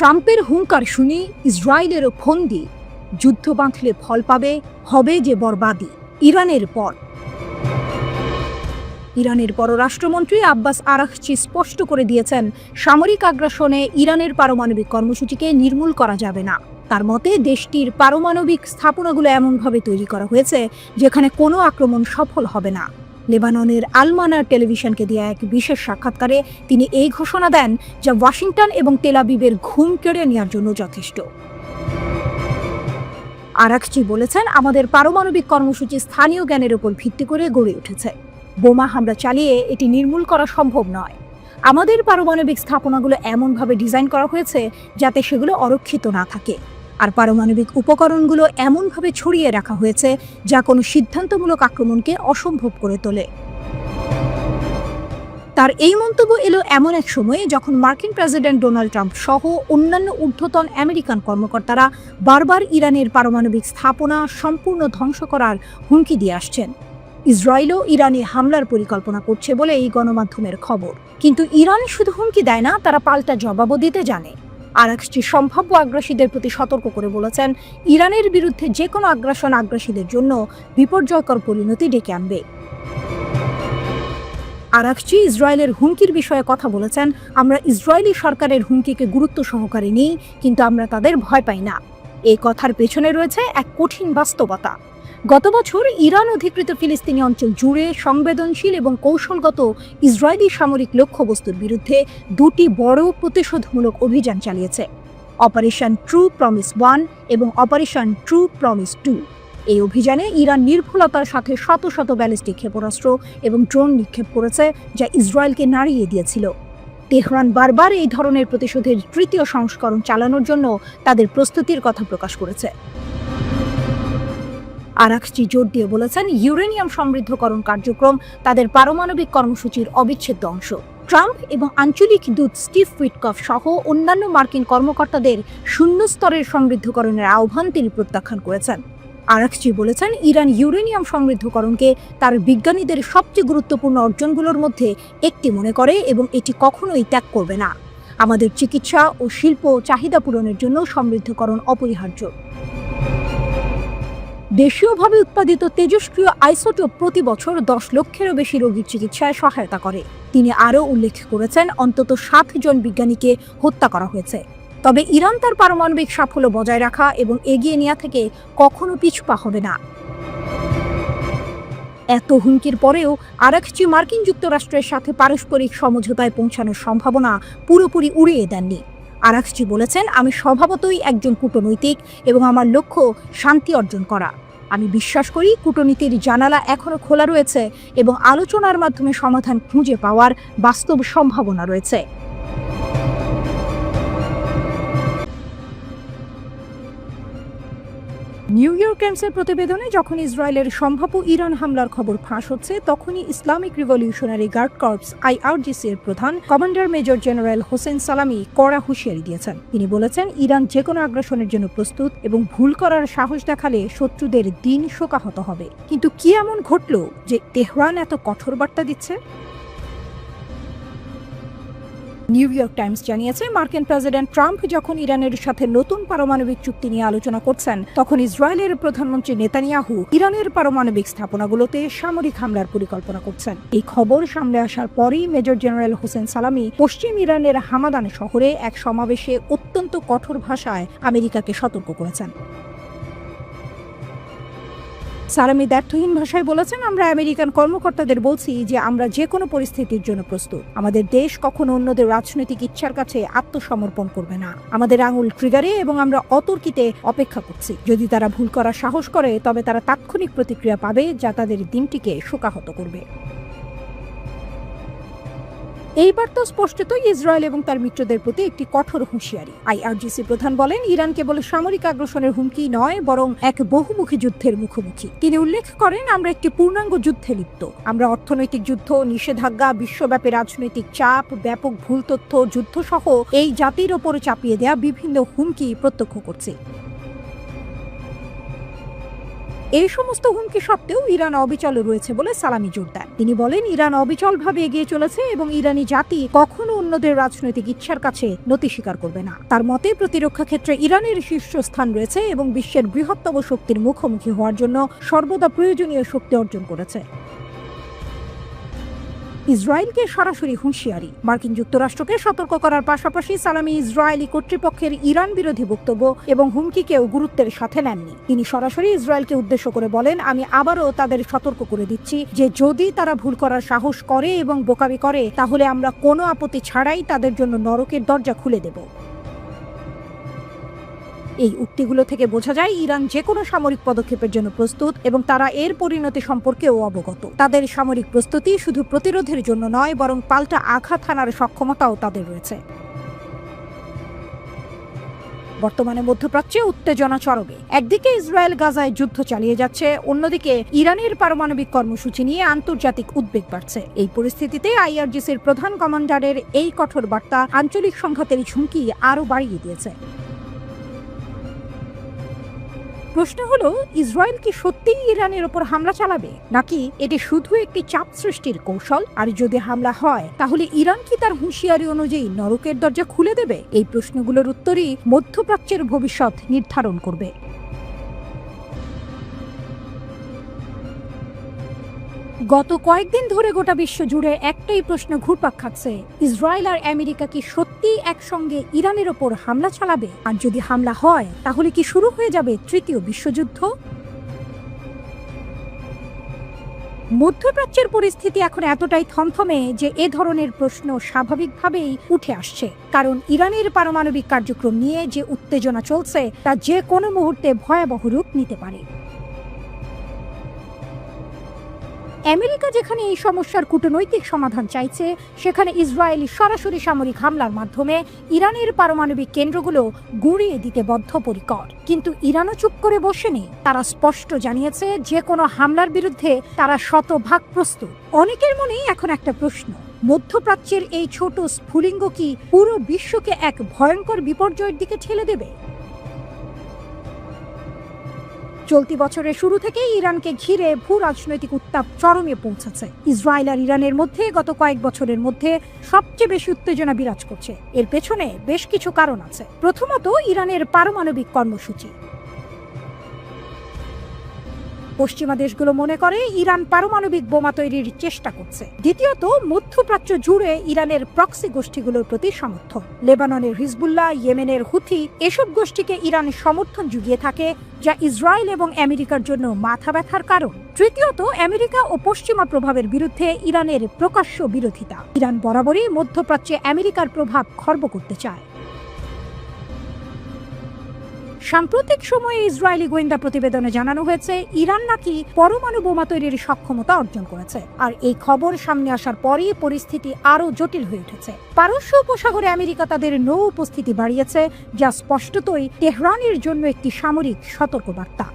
ট্রাম্পের হুঙ্কার শুনি ইসরায়েলেরও ফন্দি, যুদ্ধ বাঁধলে ফল পাবে, হবে যে বরবাদি। ইরানের পররাষ্ট্রমন্ত্রী আব্বাস আরাঘচি স্পষ্ট করে দিয়েছেন, সামরিক আগ্রাসনে ইরানের পারমাণবিক কর্মসূচিকে নির্মূল করা যাবে না। তার মতে দেশটির পারমাণবিক স্থাপনাগুলো এমনভাবে তৈরি করা হয়েছে যেখানে কোনো আক্রমণ সফল হবে না। লেবাননের আল-মানার টেলিভিশনকে দেয়া এক বিশেষ সাক্ষাৎকারে তিনি এই ঘোষণা দেন, যা ওয়াশিংটন এবং তেল আবিবের ঘুম কেড়ে নেওয়ার জন্য যথেষ্ট। আরাঘচি বলেছেন, আমাদের পারমাণবিক কর্মসূচি স্থানীয় জ্ঞানের উপর ভিত্তি করে গড়ে উঠেছে। বোমা হামলা চালিয়ে এটি নির্মূল করা সম্ভব নয়। আমাদের পারমাণবিক স্থাপনাগুলো এমনভাবে ডিজাইন করা হয়েছে যাতে সেগুলো অরক্ষিত না থাকে, আর পারমাণবিক উপকরণগুলো এমনভাবে ছড়িয়ে রাখা হয়েছে যা কোনো সিদ্ধান্তমূলক আক্রমণকে অসম্ভব করে তোলে। তার এই মন্তব্য এলো এমন এক সময়ে যখন মার্কিন প্রেসিডেন্ট ডোনাল্ড ট্রাম্প সহ অন্যান্য ঊর্ধ্বতন আমেরিকান কর্মকর্তারা বারবার ইরানের পারমাণবিক স্থাপনা সম্পূর্ণ ধ্বংস করার হুমকি দিয়ে আসছেন। ইসরায়েলও ইরানে হামলার পরিকল্পনা করছে বলে এই গণমাধ্যমের খবর। কিন্তু ইরান শুধু হুমকি দেয় না, তারা পাল্টা জবাবও দিতে জানে। আরাঘচি সম্ভাব্য আগ্রাসীদের প্রতি সতর্ক করে বলেছেন, ইরানের বিরুদ্ধে যে কোনো আগ্রাসন আগ্রাসীদের জন্য বিপর্যয়কর পরিণতি ডেকে আনবে। আরাঘচি ইসরায়েলের হুমকির বিষয়ে কথা বলেছেন, আমরা ইসরায়েলি সরকারের হুমকিকে গুরুত্ব সহকারে নিই, কিন্তু আমরা তাদের ভয় পাই না। এই কথার পেছনে রয়েছে এক কঠিন বাস্তবতা। গত বছর ইরান অধিকৃত ফিলিস্তিনি অঞ্চল জুড়ে সংবেদনশীল এবং কৌশলগত ইসরায়েলি সামরিক লক্ষ্যবস্তুর বিরুদ্ধে দুটি বড় প্রতিশোধমূলক অভিযান চালিয়েছে, অপারেশন ট্রু প্রমিস 1 এবং অপারেশন ট্রু প্রমিস 2। এই অভিযানে ইরান নির্ভুলতার সাথে শত শত ব্যালিস্টিক ক্ষেপণাস্ত্র এবং ড্রোন নিক্ষেপ করেছে, যা ইসরায়েলকে নাড়িয়ে দিয়েছিল। তেহরান বারবার এই ধরনের প্রতিশোধের তৃতীয় সংস্করণ চালানোর জন্য তাদের প্রস্তুতির কথা প্রকাশ করেছে। আরাঘচি জোর দিয়ে বলেছেন, ইউরেনিয়াম সমৃদ্ধকরণ কার্যক্রম তাদের পারমাণবিক কর্মসূচির অবিচ্ছেদ্য অংশ। ট্রাম্প এবং আঞ্চলিক দূত স্টিভ উইটকফ সহ অন্যান্য মার্কিন কর্মকর্তাদের শূন্য স্তরের সমৃদ্ধকরণের আহ্বান তিনি প্রত্যাখ্যান করেছেন। আরাঘচি বলেছেন, ইরান ইউরেনিয়াম সমৃদ্ধকরণকে তার বিজ্ঞানীদের সবচেয়ে গুরুত্বপূর্ণ অর্জনগুলোর মধ্যে একটি মনে করে এবং এটি কখনোই ত্যাগ করবে না। আমাদের চিকিৎসা ও শিল্প চাহিদা পূরণের জন্য সমৃদ্ধকরণ অপরিহার্য। দেশীয়ভাবে উৎপাদিত তেজস্ক্রিয় আইসোটোপ প্রতি বছর 10 লক্ষেরও বেশি রোগীর চিকিৎসায় সহায়তা করে। তিনি আরও উল্লেখ করেছেন, অন্তত 7 জন বিজ্ঞানীকে হত্যা করা হয়েছে। তবে ইরান তার পারমাণবিক সাফল্য বজায় রাখা এবং এগিয়ে নেওয়া থেকে কখনো পিছপা হবে না। এত হুমকির পরেও আরাঘচি মার্কিন যুক্তরাষ্ট্রের সাথে পারস্পরিক সমঝোতায় পৌঁছানোর সম্ভাবনা পুরোপুরি উড়িয়ে দেননি। আরাঘচি বলেছেন, আমি স্বভাবতই একজন কূটনৈতিক এবং আমার লক্ষ্য শান্তি অর্জন করা। আমি বিশ্বাস করি কূটনীতির জানালা এখনো খোলা রয়েছে এবং আলোচনার মাধ্যমে সমাধান খুঁজে পাওয়ার বাস্তব সম্ভাবনা রয়েছে। নিউ ইয়র্ক টাইমসের প্রতিবেদনে যখন ইসরায়েলের সম্ভাব্য ইরান হামলার খবর ফাঁস হচ্ছে, তখনই Islamic Revolutionary Guard Corps IRGC এর প্রধান কমান্ডার মেজর জেনারেল হোসেন সালামি কড়া হুঁশিয়ারি দিয়েছেন। তিনি বলেছেন, ইরান যে কোনো আগ্রাসনের জন্য প্রস্তুত এবং ভুল করার সাহস দেখালে শত্রুদের দিন শোকাহত হবে। কিন্তু কি এমন ঘটল যে তেহরান এত কঠোর বার্তা দিচ্ছে? নিউ ইয়র্ক টাইমস জানিয়েছে, মার্কিন প্রেসিডেন্ট ট্রাম্প যখন ইরানের সাথে নতুন পারমাণবিক চুক্তি নিয়ে আলোচনা করছেন, তখন ইসরায়েলের প্রধানমন্ত্রী নেতানিয়াহু ইরানের পারমাণবিক স্থাপনাগুলোতে সামরিক হামলার পরিকল্পনা করছেন। এই খবর সামনে আসার পরই মেজর জেনারেল হোসেন সালামি পশ্চিম ইরানের হামাদান শহরে এক সমাবেশে অত্যন্ত কঠোর ভাষায় আমেরিকাকে সতর্ক করেছেন। সালামি দ্ব্যর্থহীন ভাষায় বলেছেন, আমরা আমেরিকান কর্মকর্তাদের বলছি যে আমরা যে কোনো পরিস্থিতির জন্য প্রস্তুত। আমাদের দেশ কখনো অন্যদের রাজনৈতিক ইচ্ছার কাছে আত্মসমর্পণ করবে না। আমাদের আঙুল ট্রিগারে এবং আমরা অতর্কিতে অপেক্ষা করছি। যদি তারা ভুল করার সাহস করে, তবে তারা তাৎক্ষণিক প্রতিক্রিয়া পাবে যা তাদের দিনটিকে শোকাহত করবে। এই বার্তা স্পষ্টতই ইসরায়েল এবং তার মিত্রদের প্রতি একটি কঠোর হুঁশিয়ারি। IRGC প্রধান বলেন, ইরান কেবল সামরিক আগ্রাসনের হুমকি নয়, বরং এক বহুমুখী যুদ্ধের মুখোমুখি। তিনি উল্লেখ করেন, আমরা একটি পূর্ণাঙ্গ যুদ্ধে লিপ্ত। আমরা অর্থনৈতিক যুদ্ধ, নিষেধাজ্ঞা, বিশ্বব্যাপী রাজনৈতিক চাপ, ব্যাপক ভুল তথ্য, যুদ্ধ সহ এই জাতির ওপরে চাপিয়ে দেয়া বিভিন্ন হুমকি প্রত্যক্ষ করছি। এই সমস্ত হুমকি সত্ত্বেও ইরান অবিচল রয়েছে বলে সালামি জোর দেন। তিনি বলেন, ইরান অবিচলভাবে এগিয়ে চলেছে এবং ইরানি জাতি কখনো অন্যদের রাজনৈতিক ইচ্ছার কাছে নতি স্বীকার করবে না। তার মতে প্রতিরক্ষা ক্ষেত্রে ইরানের শীর্ষস্থান রয়েছে এবং বিশ্বের বৃহত্তম শক্তির মুখোমুখি হওয়ার জন্য সর্বদা প্রয়োজনীয় শক্তি অর্জন করেছে। ইসরায়েলকে সরাসরি হুঁশিয়ারি। মার্কিন যুক্তরাষ্ট্রকে সতর্ক করার পাশাপাশি সালামি ইসরায়েলি কর্তৃপক্ষের ইরান বিরোধী বক্তব্য এবং হুমকিকেও গুরুত্বের সাথে নেননি। তিনি সরাসরি ইসরায়েলকে উদ্দেশ্য করে বলেন, আমি আবারও তাদের সতর্ক করে দিচ্ছি যে যদি তারা ভুল করার সাহস করে এবং বোকামি করে তাহলে আমরা কোনো আপত্তি ছাড়াই তাদের জন্য নরকের দরজা খুলে দেব। এই উক্তিগুলো থেকে বোঝা যায় ইরান যে কোনো সামরিক পদক্ষেপের জন্য প্রস্তুত এবং তারা এর পরিণতি সম্পর্কেও অবগত। তাদের সামরিক প্রস্তুতি শুধু প্রতিরোধের জন্য নয়, বরং পাল্টা আঘাত হানার সক্ষমতাও তাদের রয়েছে। বর্তমানে মধ্যপ্রাচ্যে উত্তেজনা চরমে। একদিকে ইসরায়েল গাজায় যুদ্ধ চালিয়ে যাচ্ছে, অন্যদিকে ইরানের পারমাণবিক কর্মসূচি নিয়ে আন্তর্জাতিক উদ্বেগ বাড়ছে। এই পরিস্থিতিতে আইআরজিসির প্রধান কমান্ডারের এই কঠোর বার্তা আঞ্চলিক সংঘাতের ঝুঁকি আরও বাড়িয়ে দিয়েছে। প্রশ্ন হলো, ইসরায়েল কি সত্যিই ইরানের ওপর হামলা চালাবে, নাকি এটি শুধু একটি চাপ সৃষ্টির কৌশল? আর যদি হামলা হয় তাহলে ইরান কি তার হুঁশিয়ারি অনুযায়ী নরকের দরজা খুলে দেবে? এই প্রশ্নগুলোর উত্তরই মধ্যপ্রাচ্যের ভবিষ্যৎ নির্ধারণ করবে। গত কয়েকদিন ধরে গোটা বিশ্ব জুড়ে একটাই প্রশ্ন ঘুরপাক খাচ্ছে, ইসরায়েল আর আমেরিকা কি সত্যি একসঙ্গে ইরানের ওপর হামলা চালাবে? আর যদি হামলা হয় তাহলে কি শুরু হয়ে যাবে তৃতীয় বিশ্বযুদ্ধ? মধ্যপ্রাচ্যের পরিস্থিতি এখন এতটাই থমথমে যে এ ধরনের প্রশ্ন স্বাভাবিকভাবেই উঠে আসছে, কারণ ইরানের পারমাণবিক কার্যক্রম নিয়ে যে উত্তেজনা চলছে তা যে কোনো মুহূর্তে ভয়াবহ রূপ নিতে পারে। আমেরিকা যেখানে এই সমস্যার কূটনৈতিক সমাধান চাইছে, সেখানে ইসরায়েলি সরাসরি সামরিক হামলার মাধ্যমে ইরানের পারমাণবিক কেন্দ্রগুলো গুঁড়িয়ে দিতে বদ্ধপরিকর। কিন্তু ইরানও চুপ করে বসেনি। তারা স্পষ্ট জানিয়েছে যে কোনো হামলার বিরুদ্ধে তারা শতভাগ প্রস্তুত। অনেকের মনেই এখন একটা প্রশ্ন, মধ্যপ্রাচ্যের এই ছোট স্ফুলিঙ্গ কি পুরো বিশ্বকে এক ভয়ঙ্কর বিপর্যয়ের দিকে ঠেলে দেবে? চলতি বছরের শুরু থেকেই ইরানকে ঘিরে ভূ রাজনৈতিক উত্তাপ চরমে পৌঁছেছে। ইসরায়েল আর ইরানের মধ্যে গত কয়েক বছরের মধ্যে সবচেয়ে বেশি উত্তেজনা বিরাজ করছে। এর পেছনে বেশ কিছু কারণ আছে। প্রথমত, ইরানের পারমাণবিক কর্মসূচি। পশ্চিমা দেশগুলো মনে করে ইরান পারমাণবিক বোমা তৈরির চেষ্টা করছে। দ্বিতীয়ত, মধ্যপ্রাচ্য জুড়ে ইরানের প্রক্সি গোষ্ঠীগুলোর প্রতি সমর্থন। লেবাননের হিজবুল্লাহ, ইয়েমেনের হুথি, এসব গোষ্ঠীকে ইরান সমর্থন জুগিয়ে থাকে, যা ইসরায়েল এবং আমেরিকার জন্য মাথা ব্যথার কারণ। তৃতীয়ত, আমেরিকা ও পশ্চিমা প্রভাবের বিরুদ্ধে ইরানের প্রকাশ্য বিরোধিতা। ইরান বরাবরই মধ্যপ্রাচ্যে আমেরিকার প্রভাব খর্ব করতে চায়। সাম্প্রতিক সময়ে ইসরায়েলি গোয়েন্দা প্রতিবেদনে জানানো হয়েছে ইরান নাকি পরমাণু বোমা তৈরির সক্ষমতা অর্জন করেছে। আর এই খবর সামনে আসার পরই পরিস্থিতি আরও জটিল হয়ে উঠেছে। পারস্য উপসাগরে আমেরিকা তাদের নৌ উপস্থিতি বাড়িয়েছে, যা স্পষ্টতই তেহরানের জন্য একটি সামরিক সতর্কবার্তা।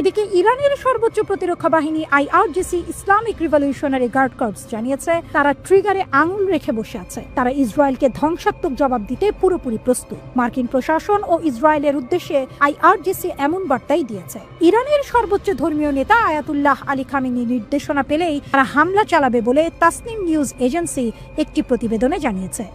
এদিকে ইরানের সর্বোচ্চ প্রতিরক্ষা বাহিনী IRGC Islamic Revolutionary Guard Corps জানিয়েছে তারা ট্রিগারে আঙুল রেখে বসে আছে। তারা ইসরায়েলকে ধ্বংসাত্মক জবাব দিতে পুরোপুরি প্রস্তুত। মার্কিন প্রশাসন ও ইসরায়েলের উদ্দেশ্যে আইআরজিসি এমন বার্তাই দিয়েছে। ইরানের সর্বোচ্চ ধর্মীয় নেতা আয়াতুল্লাহ আলী খামেনি নির্দেশনা পেলেই তারা হামলা চালাবে বলে তাসনিম নিউজ এজেন্সি একটি প্রতিবেদনে জানিয়েছে।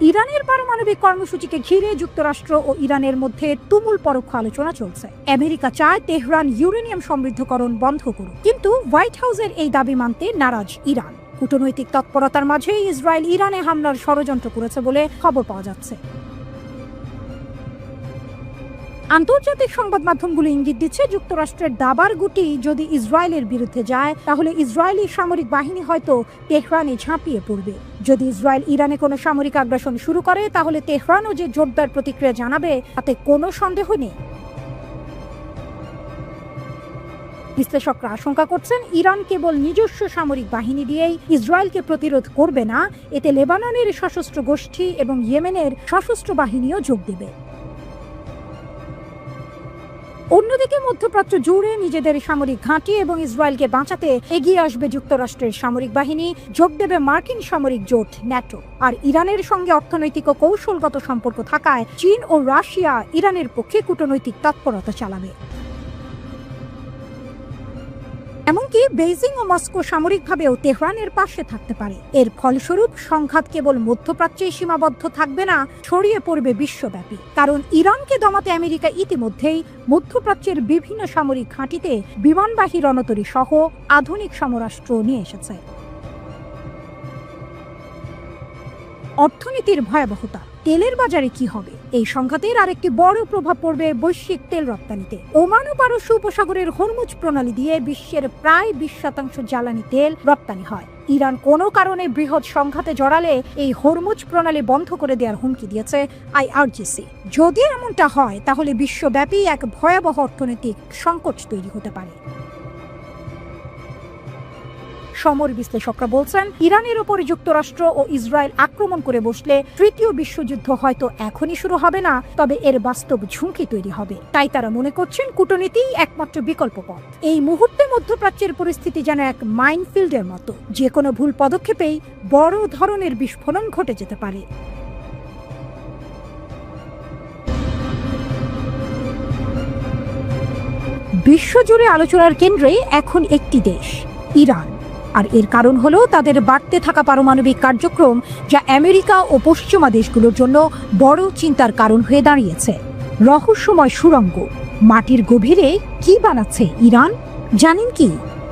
ইরানের পারমাণবিক কর্মসূচিকে ঘিরে যুক্তরাষ্ট্র ও ইরানের মধ্যে তুমুল পরোক্ষ আলোচনা চলছে। আমেরিকা চায় তেহরান ইউরেনিয়াম সমৃদ্ধকরণ বন্ধ করুক, কিন্তু হোয়াইট হাউসের এই দাবি মানতে নারাজ ইরান। কূটনৈতিক তৎপরতার মাঝেই ইসরায়েল ইরানে হামলার ষড়যন্ত্র করেছে বলে খবর পাওয়া যাচ্ছে। আন্তর্জাতিক সংবাদ মাধ্যমগুলো ইঙ্গিত দিচ্ছে যুক্তরাষ্ট্রের দাবার গুটি যদি ইসরায়েলের বিরুদ্ধে যায় তাহলে ইসরায়েলি সামরিক বাহিনী হয়তো তেহরানে ঝাঁপিয়ে পড়বে। যদি ইসরায়েল ইরানে কোনো সামরিক আগ্রাসন শুরু করে তাহলে তেহরানও যে জোরদার প্রতিক্রিয়া জানাবে তাতে কোনো সন্দেহ নেই। বিশ্লেষকরা আশঙ্কা করছেন ইরান কেবল নিজস্ব সামরিক বাহিনী দিয়েই ইসরায়েলকে প্রতিরোধ করবে না, এতে লেবাননের সশস্ত্র গোষ্ঠী এবং ইয়েমেনের সশস্ত্র বাহিনীও যোগ দেবে। অন্যদিকে মধ্যপ্রাচ্য জুড়ে নিজেদের সামরিক ঘাঁটি এবং ইসরায়েলকে বাঁচাতে এগিয়ে আসবে যুক্তরাষ্ট্রের সামরিক বাহিনী, যোগ দেবে মার্কিন সামরিক জোট ন্যাটো। আর ইরানের সঙ্গে অর্থনৈতিক ও কৌশলগত সম্পর্ক থাকায় চীন ও রাশিয়া ইরানের পক্ষে কূটনৈতিক তৎপরতা চালাবে। এমনকি বেইজিং ও মস্কো সামরিকভাবেও তেহরানের পাশে থাকতে পারে। এর ফলস্বরূপ সংঘাত কেবল মধ্যপ্রাচ্যেই সীমাবদ্ধ থাকবে না, ছড়িয়ে পড়বে বিশ্বব্যাপী। কারণ ইরানকে দমাতে আমেরিকা ইতিমধ্যেই মধ্যপ্রাচ্যের বিভিন্ন সামরিক ঘাঁটিতে বিমানবাহী রণতরী সহ আধুনিক সমরাস্ত্র নিয়ে এসেছে। অর্থনীতির ভয়াবহতা, তেলের বাজারে কি হবে? এই সংঘাতের আরেকটি বড় প্রভাব পড়বে বৈশ্বিক তেল রপ্তানিতে। ওমান ও পারস্য উপসাগরের হরমুজ প্রণালী দিয়ে বিশ্বের প্রায় 20% জ্বালানি তেল রপ্তানি হয়। ইরান কোনো কারণে বৃহৎ সংঘাতে জড়ালে এই হরমুজ প্রণালী বন্ধ করে দেওয়ার হুমকি দিয়েছে IRGC। যদি এমনটা হয় তাহলে বিশ্বব্যাপী এক ভয়াবহ অর্থনৈতিক সংকট তৈরি হতে পারে। সমর বিশ্লেষকরা বলছেন, ইরানের ওপর যুক্তরাষ্ট্র ও ইসরায়েল আক্রমণ করে বসলে তৃতীয় বিশ্বযুদ্ধ হয়তো এখনই শুরু হবে না, তবে এর বাস্তব ঝুঁকি তৈরি হবে। তাই তারা মনে করছেন কূটনীতিই একমাত্র বিকল্প পথ। এই মুহূর্তে মধ্যপ্রাচ্যের পরিস্থিতি যেন এক মাইনফিল্ডের মতো, যে কোনো ভুল পদক্ষেপেই বড় ধরনের বিস্ফোরণ ঘটে যেতে পারে। বিশ্বজুড়ে আলোচনার কেন্দ্রে এখন একটি দেশ, ইরান। আর এর কারণ হলো তাদের বাড়তে থাকা পারমাণবিক কার্যক্রম, যা আমেরিকা ও পশ্চিমা দেশগুলোর জন্য বড় চিন্তার কারণ হয়ে দাঁড়িয়েছে। রহস্যময় সুড়ঙ্গ, মাটির গভীরে কি বানাচ্ছে ইরান? জানেন কি,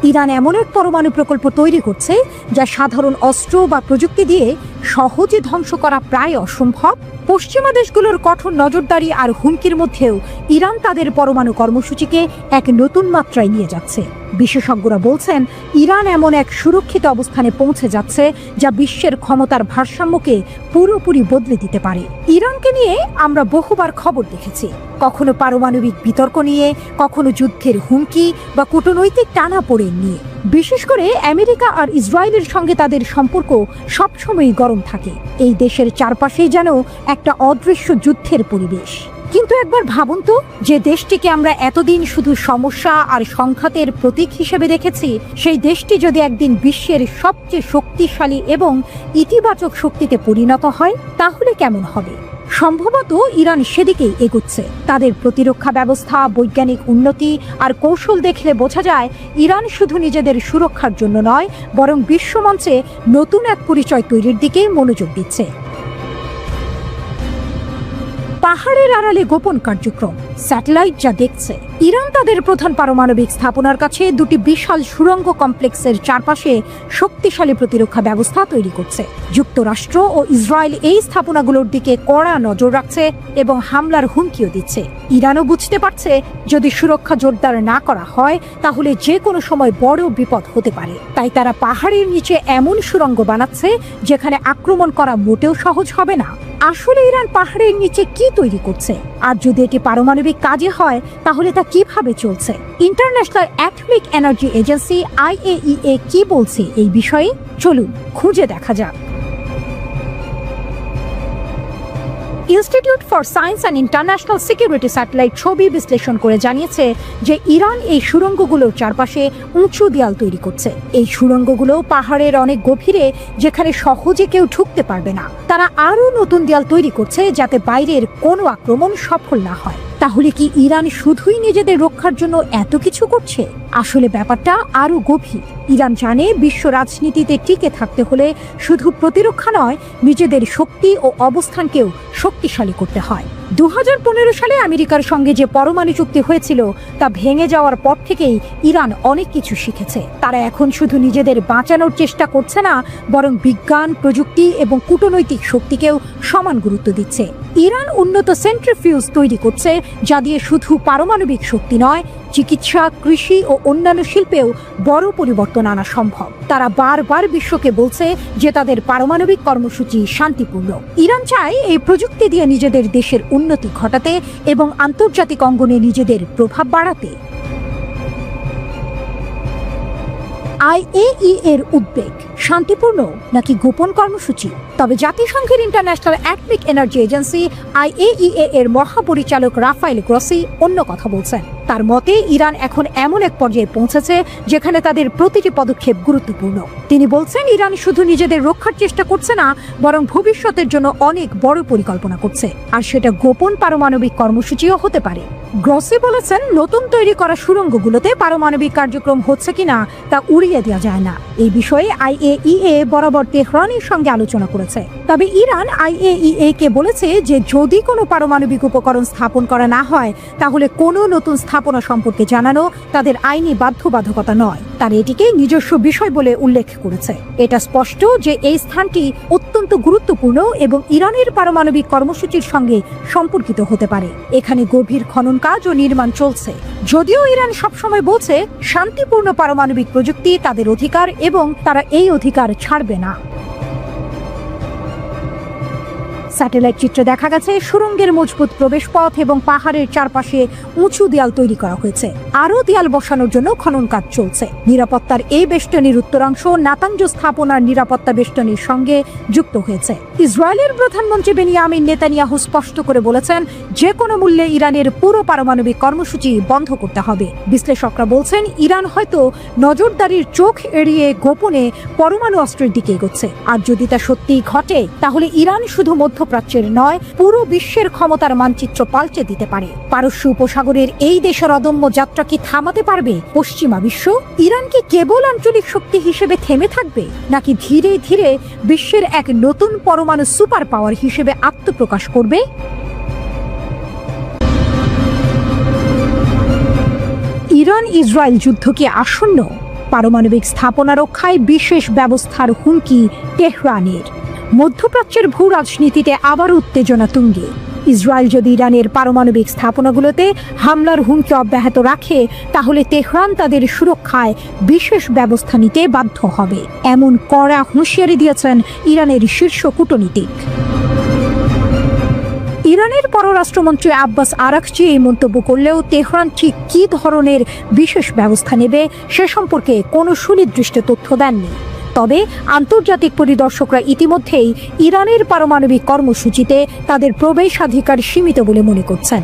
ইরান এমন এক পরমাণু প্রকল্প তৈরি করছে যা সাধারণ অস্ত্র বা প্রযুক্তি দিয়ে সহজে ধ্বংস করা প্রায় অসম্ভব। পশ্চিমা দেশগুলোর কঠোর নজরদারি আর হুমকির মধ্যেও ইরান তাদের পরমাণু কর্মসূচিকে এক নতুন মাত্রায় নিয়ে যাচ্ছে। বিশেষজ্ঞরা বলছেন, ইরান এমন এক সুরক্ষিত অবস্থানে পৌঁছে যাচ্ছে যা বিশ্বের ক্ষমতার ভারসাম্যকে পুরোপুরি বদলে দিতে পারে। ইরানকে নিয়ে আমরা বহুবার খবর দেখেছি, কখনো পারমাণবিক বিতর্ক নিয়ে, কখনো যুদ্ধের হুমকি বা কূটনৈতিক টানাপোড়েন নিয়ে। বিশেষ করে আমেরিকা আর ইসরায়েলের সঙ্গে তাদের সম্পর্ক সবসময়ই গরম থাকে। এই দেশের চারপাশেই যেন একটা অদৃশ্য যুদ্ধের পরিবেশ। কিন্তু একবার ভাবুন তো, যে দেশটিকে আমরা এতদিন শুধু সমস্যা আর সংঘাতের প্রতীক হিসেবে দেখেছি, সেই দেশটি যদি একদিন বিশ্বের সবচেয়ে শক্তিশালী এবং ইতিবাচক শক্তিতে পরিণত হয়, তাহলে কেমন হবে? সম্ভবত ইরান সেদিকেই এগুচ্ছে। তাদের প্রতিরক্ষা ব্যবস্থা, বৈজ্ঞানিক উন্নতি আর কৌশল দেখলে বোঝা যায় ইরান শুধু নিজেদের সুরক্ষার জন্য নয়, বরং বিশ্বমঞ্চে নতুন এক পরিচয় তৈরির দিকে মনোযোগ দিচ্ছে। পাহাড়ের আড়ালে গোপন কার্যক্রম, স্যাটেলাইট যা দেখছে। ইরান তাদের প্রধান পারমাণবিক স্থাপনার কাছে দুটি বিশাল সুড়ঙ্গ কমপ্লেক্সের চারপাশে শক্তিশালী প্রতিরক্ষা ব্যবস্থা তৈরি করছে। যুক্তরাষ্ট্র ও ইসরায়েল এই স্থাপনাগুলোর দিকে কড়া নজর রাখছে এবং হামলার হুমকিও দিচ্ছে। ইরানও বুঝতে পারছে, যদি সুরক্ষা জোরদার না করা হয় তাহলে যে কোনো সময় বড় বিপদ হতে পারে। তাই তারা পাহাড়ের নিচে এমন সুড়ঙ্গ বানাচ্ছে যেখানে আক্রমণ করা মোটেও সহজ হবে না। আসলে ইরান পাহাড়ের নিচে কি তৈরি করছে, আর যদি এটি পারমাণবিক কাজে হয় তাহলে তা কিভাবে চলছে? International atomic energy agency IAEA কি বলছে এই বিষয়ে, চলুন খুঁজে দেখা যাক। Institute for science and international security satellite ছবি বিশ্লেষণ করে জানিয়েছে যে ইরান এই সুড়ঙ্গগুলোর চারপাশে উঁচু দেয়াল তৈরি করছে। এই সুড়ঙ্গগুলো পাহাড়ের অনেক গভীরে, যেখানে সহজে কেউ ঢুকতে পারবে না। তারা আরও নতুন দেয়াল তৈরি করছে যাতে বাইরের কোনো আক্রমণ সফল না হয়। তাহলে কি ইরান শুধুই নিজেদের রক্ষার জন্য এত কিছু করছে? আসলে ব্যাপারটা আরো গভীর। ইরান জানে বিশ্ব রাজনীতিতে টিকে থাকতে হলে শুধু প্রতিরক্ষা নয়, নিজেদের শক্তি ও অবস্থানকেও শক্তিশালী করতে হয়। 2015 সালে আমেরিকার সঙ্গে যে পরমাণু চুক্তি হয়েছিল তা ভেঙে যাওয়ার পর থেকেই ইরান অনেক কিছু শিখেছে। তারা এখন শুধু নিজেদের বাঁচানোর চেষ্টা করছে না, বরং বিজ্ঞান, প্রযুক্তি এবং কূটনৈতিক শক্তিকেও সমান গুরুত্ব দিচ্ছে। ইরান উন্নত সেন্ট্রিফিউজ তৈরি করছে, যা দিয়ে শুধু পারমাণবিক শক্তি নয়, চিকিৎসা, কৃষি ও অন্যান্য শিল্পেও বড় পরিবর্তন আনা সম্ভব। তারা বারবার বিশ্বকে বলছে যে তাদের পারমাণবিক কর্মসূচি শান্তিপূর্ণ। ইরান চায় এই প্রযুক্তি দিয়ে নিজেদের দেশের উন্নতি ঘটাতে এবং আন্তর্জাতিক অঙ্গনে নিজেদের প্রভাব বাড়াতে। IAEA এর উদ্বেগ শান্তিপূর্ণ নাকি গোপন কর্মসূচি? তবে জাতিসংঘের international atomic energy agency IAEA এর মহাপরিচালক রাফায়েল গ্রসি অন্য কথা বলছেন। তার মতে ইরান এখন এমন এক পর্যায়ে পৌঁছেছে যেখানে তাদের প্রতিটি পদক্ষেপ গুরুত্বপূর্ণ। তিনি বলছেন ইরান শুধু নিজেদের রক্ষার চেষ্টা করছে না, বরং ভবিষ্যতের জন্য অনেক বড় পরিকল্পনা করছে, আর সেটা গোপন পারমাণবিক কর্মসূচিও হতে পারে। গ্রসি বলেছেন নতুন তৈরি করা সুড়ঙ্গগুলোতে পারমাণবিক কার্যক্রম হচ্ছে কিনা তা উড়িয়ে দেওয়া যায় না। এই বিষয়ে IAEA বরাবর তেহরানের সঙ্গে আলোচনা করেছে। তবে ইরান IAEA কে বলেছে যে যদি কোনো পারমাণবিক উপকরণ স্থাপন করা না হয় তাহলে কোনো নতুন স্থাপনা সম্পর্কে জানানো তাদের আইনি বাধ্যবাধকতা নয়। তারা এটিকে নিজস্ব বিষয় বলে উল্লেখ করেছে। এটা স্পষ্ট যে এই স্থানটি অত্যন্ত গুরুত্বপূর্ণ এবং ইরানের পারমাণবিক কর্মসূচির সঙ্গে সম্পর্কিত হতে পারে। এখানে গভীর খনন কাজ ও নির্মাণ চলছে। যদিও ইরান সবসময় বলছে শান্তিপূর্ণ পারমাণবিক প্রযুক্তি তাদের অধিকার এবং তারা এই অধিকার ছাড়বে না। স্যাটেলাইট চিত্রে দেখা গেছে সুড়ঙ্গের মজবুত প্রবেশপথ এবং পাহাড়ের চারপাশে উঁচু দেয়াল তৈরি করা হয়েছে। আরও দেয়াল বসানোর জন্য খনন কাজ চলছে। নিরাপত্তার এই বেষ্টনীর উত্তরাংশ নাতাঞ্জ স্থাপনার নিরাপত্তা বেষ্টনীর সঙ্গে যুক্ত হয়েছে। ইসরায়েলের প্রধানমন্ত্রী বেনিয়ামিন নেতানিয়াহু স্পষ্ট করে বলেছেন যে কোনো মূল্যে ইরানের পুরো পারমাণবিক কর্মসূচি বন্ধ করতে হবে। বিশ্লেষকরা বলছেন ইরান হয়তো নজরদারির চোখ এড়িয়ে গোপনে পরমাণু অস্ত্রের দিকে এগোচ্ছে। আর যদি তা সত্যিই ঘটে তাহলে ইরান শুধু মধ্যপ্রাচ্যের নয় পুরো বিশ্বের ক্ষমতার মানচিত্র পাল্টে দিতে পারে। পারস্য উপসাগরের এই দেশের অদম্য যাত্রা কি থামাতে পারবে পশ্চিমা বিশ্ব? ইরান কি কেবল আঞ্চলিক শক্তি হিসেবে থেমে থাকবে, নাকি ধীরে ধীরে বিশ্বের এক নতুন পরমাণু সুপার পাওয়ার হিসেবে আত্মপ্রকাশ করবে? ইরান ইসরায়েল যুদ্ধ কি আসন্ন? পারমাণবিক স্থাপনা রক্ষায় বিশেষ ব্যবস্থার হুমকি তেহরানের। মধ্যপ্রাচ্যের ভূ রাজনীতিতে আবার উত্তেজনা তুঙ্গে। ইসরায়েল যদি ইরানের পারমাণবিক স্থাপনাগুলোতে হামলার হুমকি অব্যাহত রাখে তাহলে তেহরান তাদের সুরক্ষায় বিশেষ ব্যবস্থা নিতে বাধ্য হবে, এমন কড়া হুঁশিয়ারি দিয়েছেন ইরানের শীর্ষ কূটনীতিক। ইরানের পররাষ্ট্রমন্ত্রী আব্বাস আরাকচি এই মন্তব্য করলেও তেহরান ঠিক কী ধরনের বিশেষ ব্যবস্থা নেবে সে সম্পর্কে কোনো সুনির্দিষ্ট তথ্য দেননি। তবে আন্তর্জাতিক পরিদর্শকরা ইতিমধ্যেই ইরানের পারমাণবিক কর্মসূচিতে তাদের প্রবেশাধিকার সীমিত বলে মনে করছেন।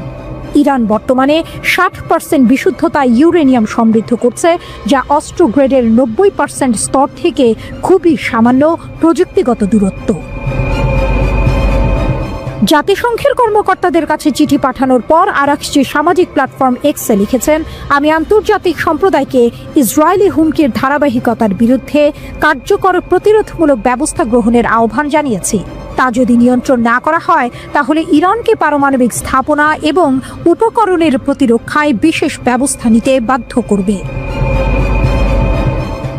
ইরান বর্তমানে 60% বিশুদ্ধতায় ইউরেনিয়াম সমৃদ্ধ করছে, যা অস্ত্র গ্রেডের 90% স্তর থেকে খুবই সামান্য প্রযুক্তিগত দূরত্ব। জাতিসংঘের কর্মকর্তাদের কাছে চিঠি পাঠানোর পর আরাকচি সামাজিক প্ল্যাটফর্ম এক্সে লিখেছেন, আমি আন্তর্জাতিক সম্প্রদায়কে ইসরায়েলি হুমকির ধারাবাহিকতার বিরুদ্ধে কার্যকর প্রতিরোধমূলক ব্যবস্থা গ্রহণের আহ্বান জানিয়েছি। তা যদি নিয়ন্ত্রণ না করা হয় তাহলে ইরানকে পারমাণবিক স্থাপনা এবং উপকরণের প্রতিরক্ষায় বিশেষ ব্যবস্থা নিতে বাধ্য করবে।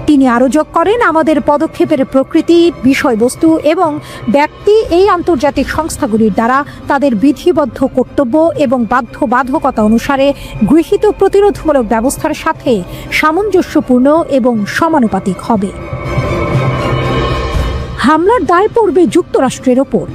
তিনি আরও যোগ করেন, আমাদের পদক্ষেপের প্রকৃতি, বিষয়বস্তু এবং ব্যক্তি এই আন্তর্জাতিক সংস্থাগুলির দ্বারা তাদের বিধিবদ্ধ কর্তব্য এবং বাধ্যবাধকতা অনুসারে গৃহীত প্রতিরোধমূলক ব্যবস্থার সাথে সামঞ্জস্যপূর্ণ এবং সমানুপাতিক হবে। হামলার দায় পড়বে যুক্তরাষ্ট্রের ওপর।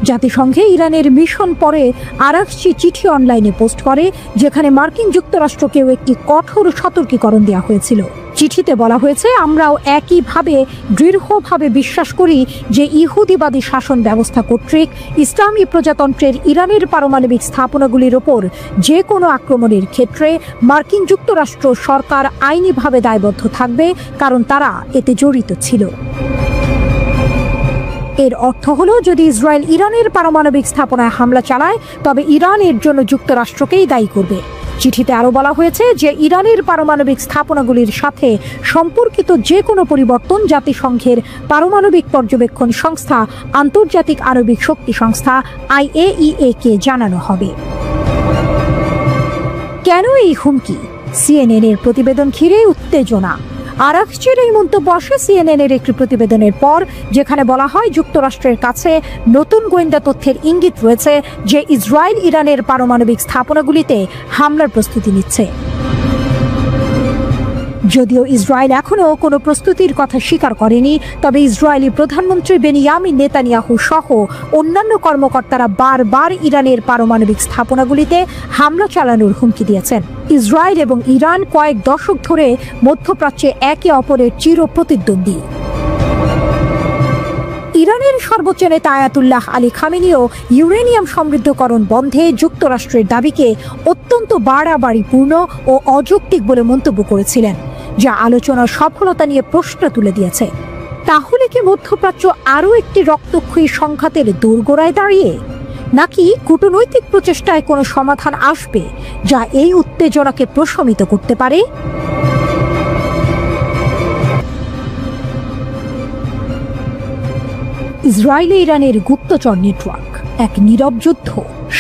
জাতিসংঘে ইরানের মিশন পরে আরাকচি চিঠি অনলাইনে পোস্ট করে, যেখানে মার্কিন যুক্তরাষ্ট্রকেও একটি কঠোর সতর্কীকরণ দেওয়া হয়েছিল। চিঠিতে বলা হয়েছে, আমরাও একইভাবে দৃঢ়ভাবে বিশ্বাস করি যে ইহুদিবাদী শাসন ব্যবস্থা কর্তৃক ইসলামী প্রজাতন্ত্রের ইরানের পারমাণবিক স্থাপনাগুলির ওপর যে কোনো আক্রমণের ক্ষেত্রে মার্কিন যুক্তরাষ্ট্র সরকার আইনিভাবে দায়বদ্ধ থাকবে, কারণ তারা এতে জড়িত ছিল। এর অর্থ হলো, যদি ইসরায়েল ইরানের পারমাণবিক স্থাপনায় হামলা চালায় তবে ইরান এর জন্য যুক্তরাষ্ট্রকেই দায়ী করবে। চিঠিতে আরও বলা হয়েছে যে ইরানের পারমাণবিক স্থাপনাগুলির সাথে সম্পর্কিত যে কোনো পরিবর্তন জাতিসংঘের পারমাণবিক পর্যবেক্ষণ সংস্থা আন্তর্জাতিক আণবিক শক্তি সংস্থা IAEA কে জানানো হবে। কেন এই হুমকি? CNN এর প্রতিবেদন ঘিরে উত্তেজনা। আরাকচির এই মন্তব্য আসে CNN এর একটি প্রতিবেদনের পর, যেখানে বলা হয় যুক্তরাষ্ট্রের কাছে নতুন গোয়েন্দা তথ্যের ইঙ্গিত রয়েছে যে ইসরায়েল ইরানের পারমাণবিক স্থাপনাগুলিতে হামলার প্রস্তুতি নিচ্ছে। যদিও ইসরায়েল এখনও কোনো প্রস্তুতির কথা স্বীকার করেনি, তবে ইসরায়েলি প্রধানমন্ত্রী বেনিয়ামিন নেতানিয়াহু সহ অন্যান্য কর্মকর্তারা বারবার ইরানের পারমাণবিক স্থাপনাগুলিতে হামলা চালানোর হুমকি দিয়েছেন। ইসরায়েল এবং ইরান কয়েক দশক ধরে মধ্যপ্রাচ্যে একে অপরের চির প্রতিদ্বন্দ্বী। ইরানের সর্বোচ্চ নেতা আয়াতুল্লাহ আলী খামেনিও ইউরেনিয়াম সমৃদ্ধকরণ বন্ধে যুক্তরাষ্ট্রের দাবিকে অত্যন্ত বাড়াবাড়িপূর্ণ ও অযৌক্তিক বলে মন্তব্য করেছিলেন, যা আলোচনার সফলতা নিয়ে প্রশ্ন তুলে দিয়েছে। তাহলে কি মধ্যপ্রাচ্য আরও একটি রক্তক্ষয়ী সংঘাতের দোরগোড়ায় দাঁড়িয়ে, নাকি কূটনৈতিক প্রচেষ্টায় কোনো সমাধান আসবে যা এই উত্তেজনাকে প্রশমিত করতে পারে? ইসরায়েলে ইরানের গুপ্তচর নেটওয়ার্ক এক নীরব যুদ্ধ।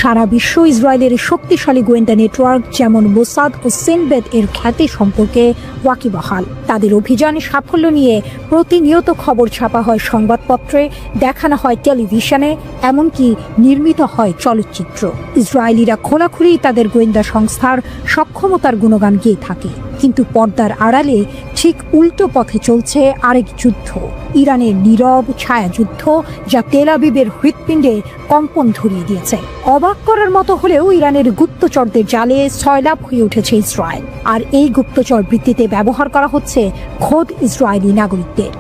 সারা বিশ্ব ইসরায়েলের শক্তিশালী গোয়েন্দা নেটওয়ার্ক যেমন মোসাদ ও সিনবেদ এর খ্যাতি সম্পর্কে ওয়াকিবহাল। তাদের অভিযান সাফল্য নিয়ে প্রতিনিয়ত খবর ছাপা হয় সংবাদপত্রে, দেখানো হয় টেলিভিশনে, এমনকি নির্মিত হয় চলচ্চিত্র। ইসরায়েলিরা খোলাখুলি তাদের গোয়েন্দা সংস্থার সক্ষমতার গুণগান গেয়ে থাকে, কিন্তু পর্দার আড়ালে ঠিক উল্টো পথে চলছে আরেক যুদ্ধ, ইরানের নীরব ছায়াযুদ্ধ, যা তেল আবিবের হৃৎপিণ্ডে কম্পন ধরিয়ে দিয়েছে। অবাক করার মতো হলেও ইরানের গুপ্তচরদের জালে সয়লাব হয়ে উঠেছে ইসরায়েল, আর এই গুপ্তচর বৃত্তিতে ব্যবহার করা হচ্ছে খোদ ইসরায়েলি নাগরিকদের।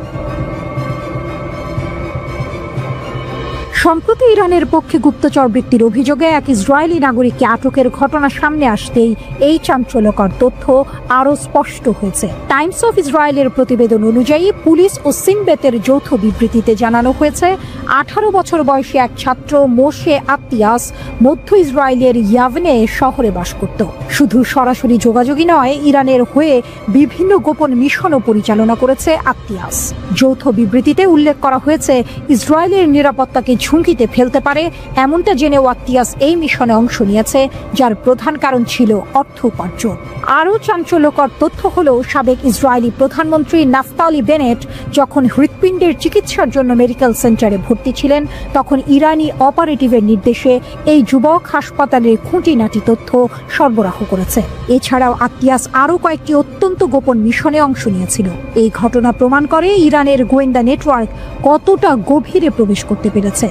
সম্প্রতি ইরানের পক্ষে গুপ্তচর বৃত্তির অভিযোগে এক ইসরায়েলি নাগরিককে আটকের ঘটনা সামনে আসতেই এই চাঞ্চল্যকর তথ্য আরও স্পষ্ট হয়েছে। টাইমস অফ ইসরায়েলের প্রতিবেদন অনুযায়ী পুলিশ ও সিনবেতের যৌথ বিবৃতিতে জানানো হয়েছে, 18 বছর বয়সী এক ছাত্র মোশে আতিয়াস মধ্য ইসরায়েলের ইয়াভনে শহরে বাস করত। শুধু সরাসরি যোগাযোগই নয়, ইরানের হয়ে বিভিন্ন গোপন মিশনও পরিচালনা করেছে আতিয়াস। যৌথ বিবৃতিতে উল্লেখ করা হয়েছে, ইসরায়েলের নিরাপত্তাকে ঝুঁকিতে ফেলতে পারে এমনটা জেনেও আতিয়াস এই মিশনে অংশ নিয়েছে, যার প্রধান কারণ ছিল অর্থ উপার্জন। আরও চাঞ্চল্যকর তথ্য হলো, সাবেক ইসরায়েলি প্রধানমন্ত্রী নাফতালি বেনেট যখন হৃৎপিণ্ডের চিকিৎসার জন্য মেডিকেল সেন্টারে ভর্তি ছিলেন, তখন ইরানি অপারেটিভের নির্দেশে এই যুবক হাসপাতালের খুঁটিনাটি তথ্য সরবরাহ করেছে। এছাড়াও আতিয়াস আরও কয়েকটি অত্যন্ত গোপন মিশনে অংশ নিয়েছিল। এই ঘটনা প্রমাণ করে ইরানের গোয়েন্দা নেটওয়ার্ক কতটা গভীরে প্রবেশ করতে পেরেছে।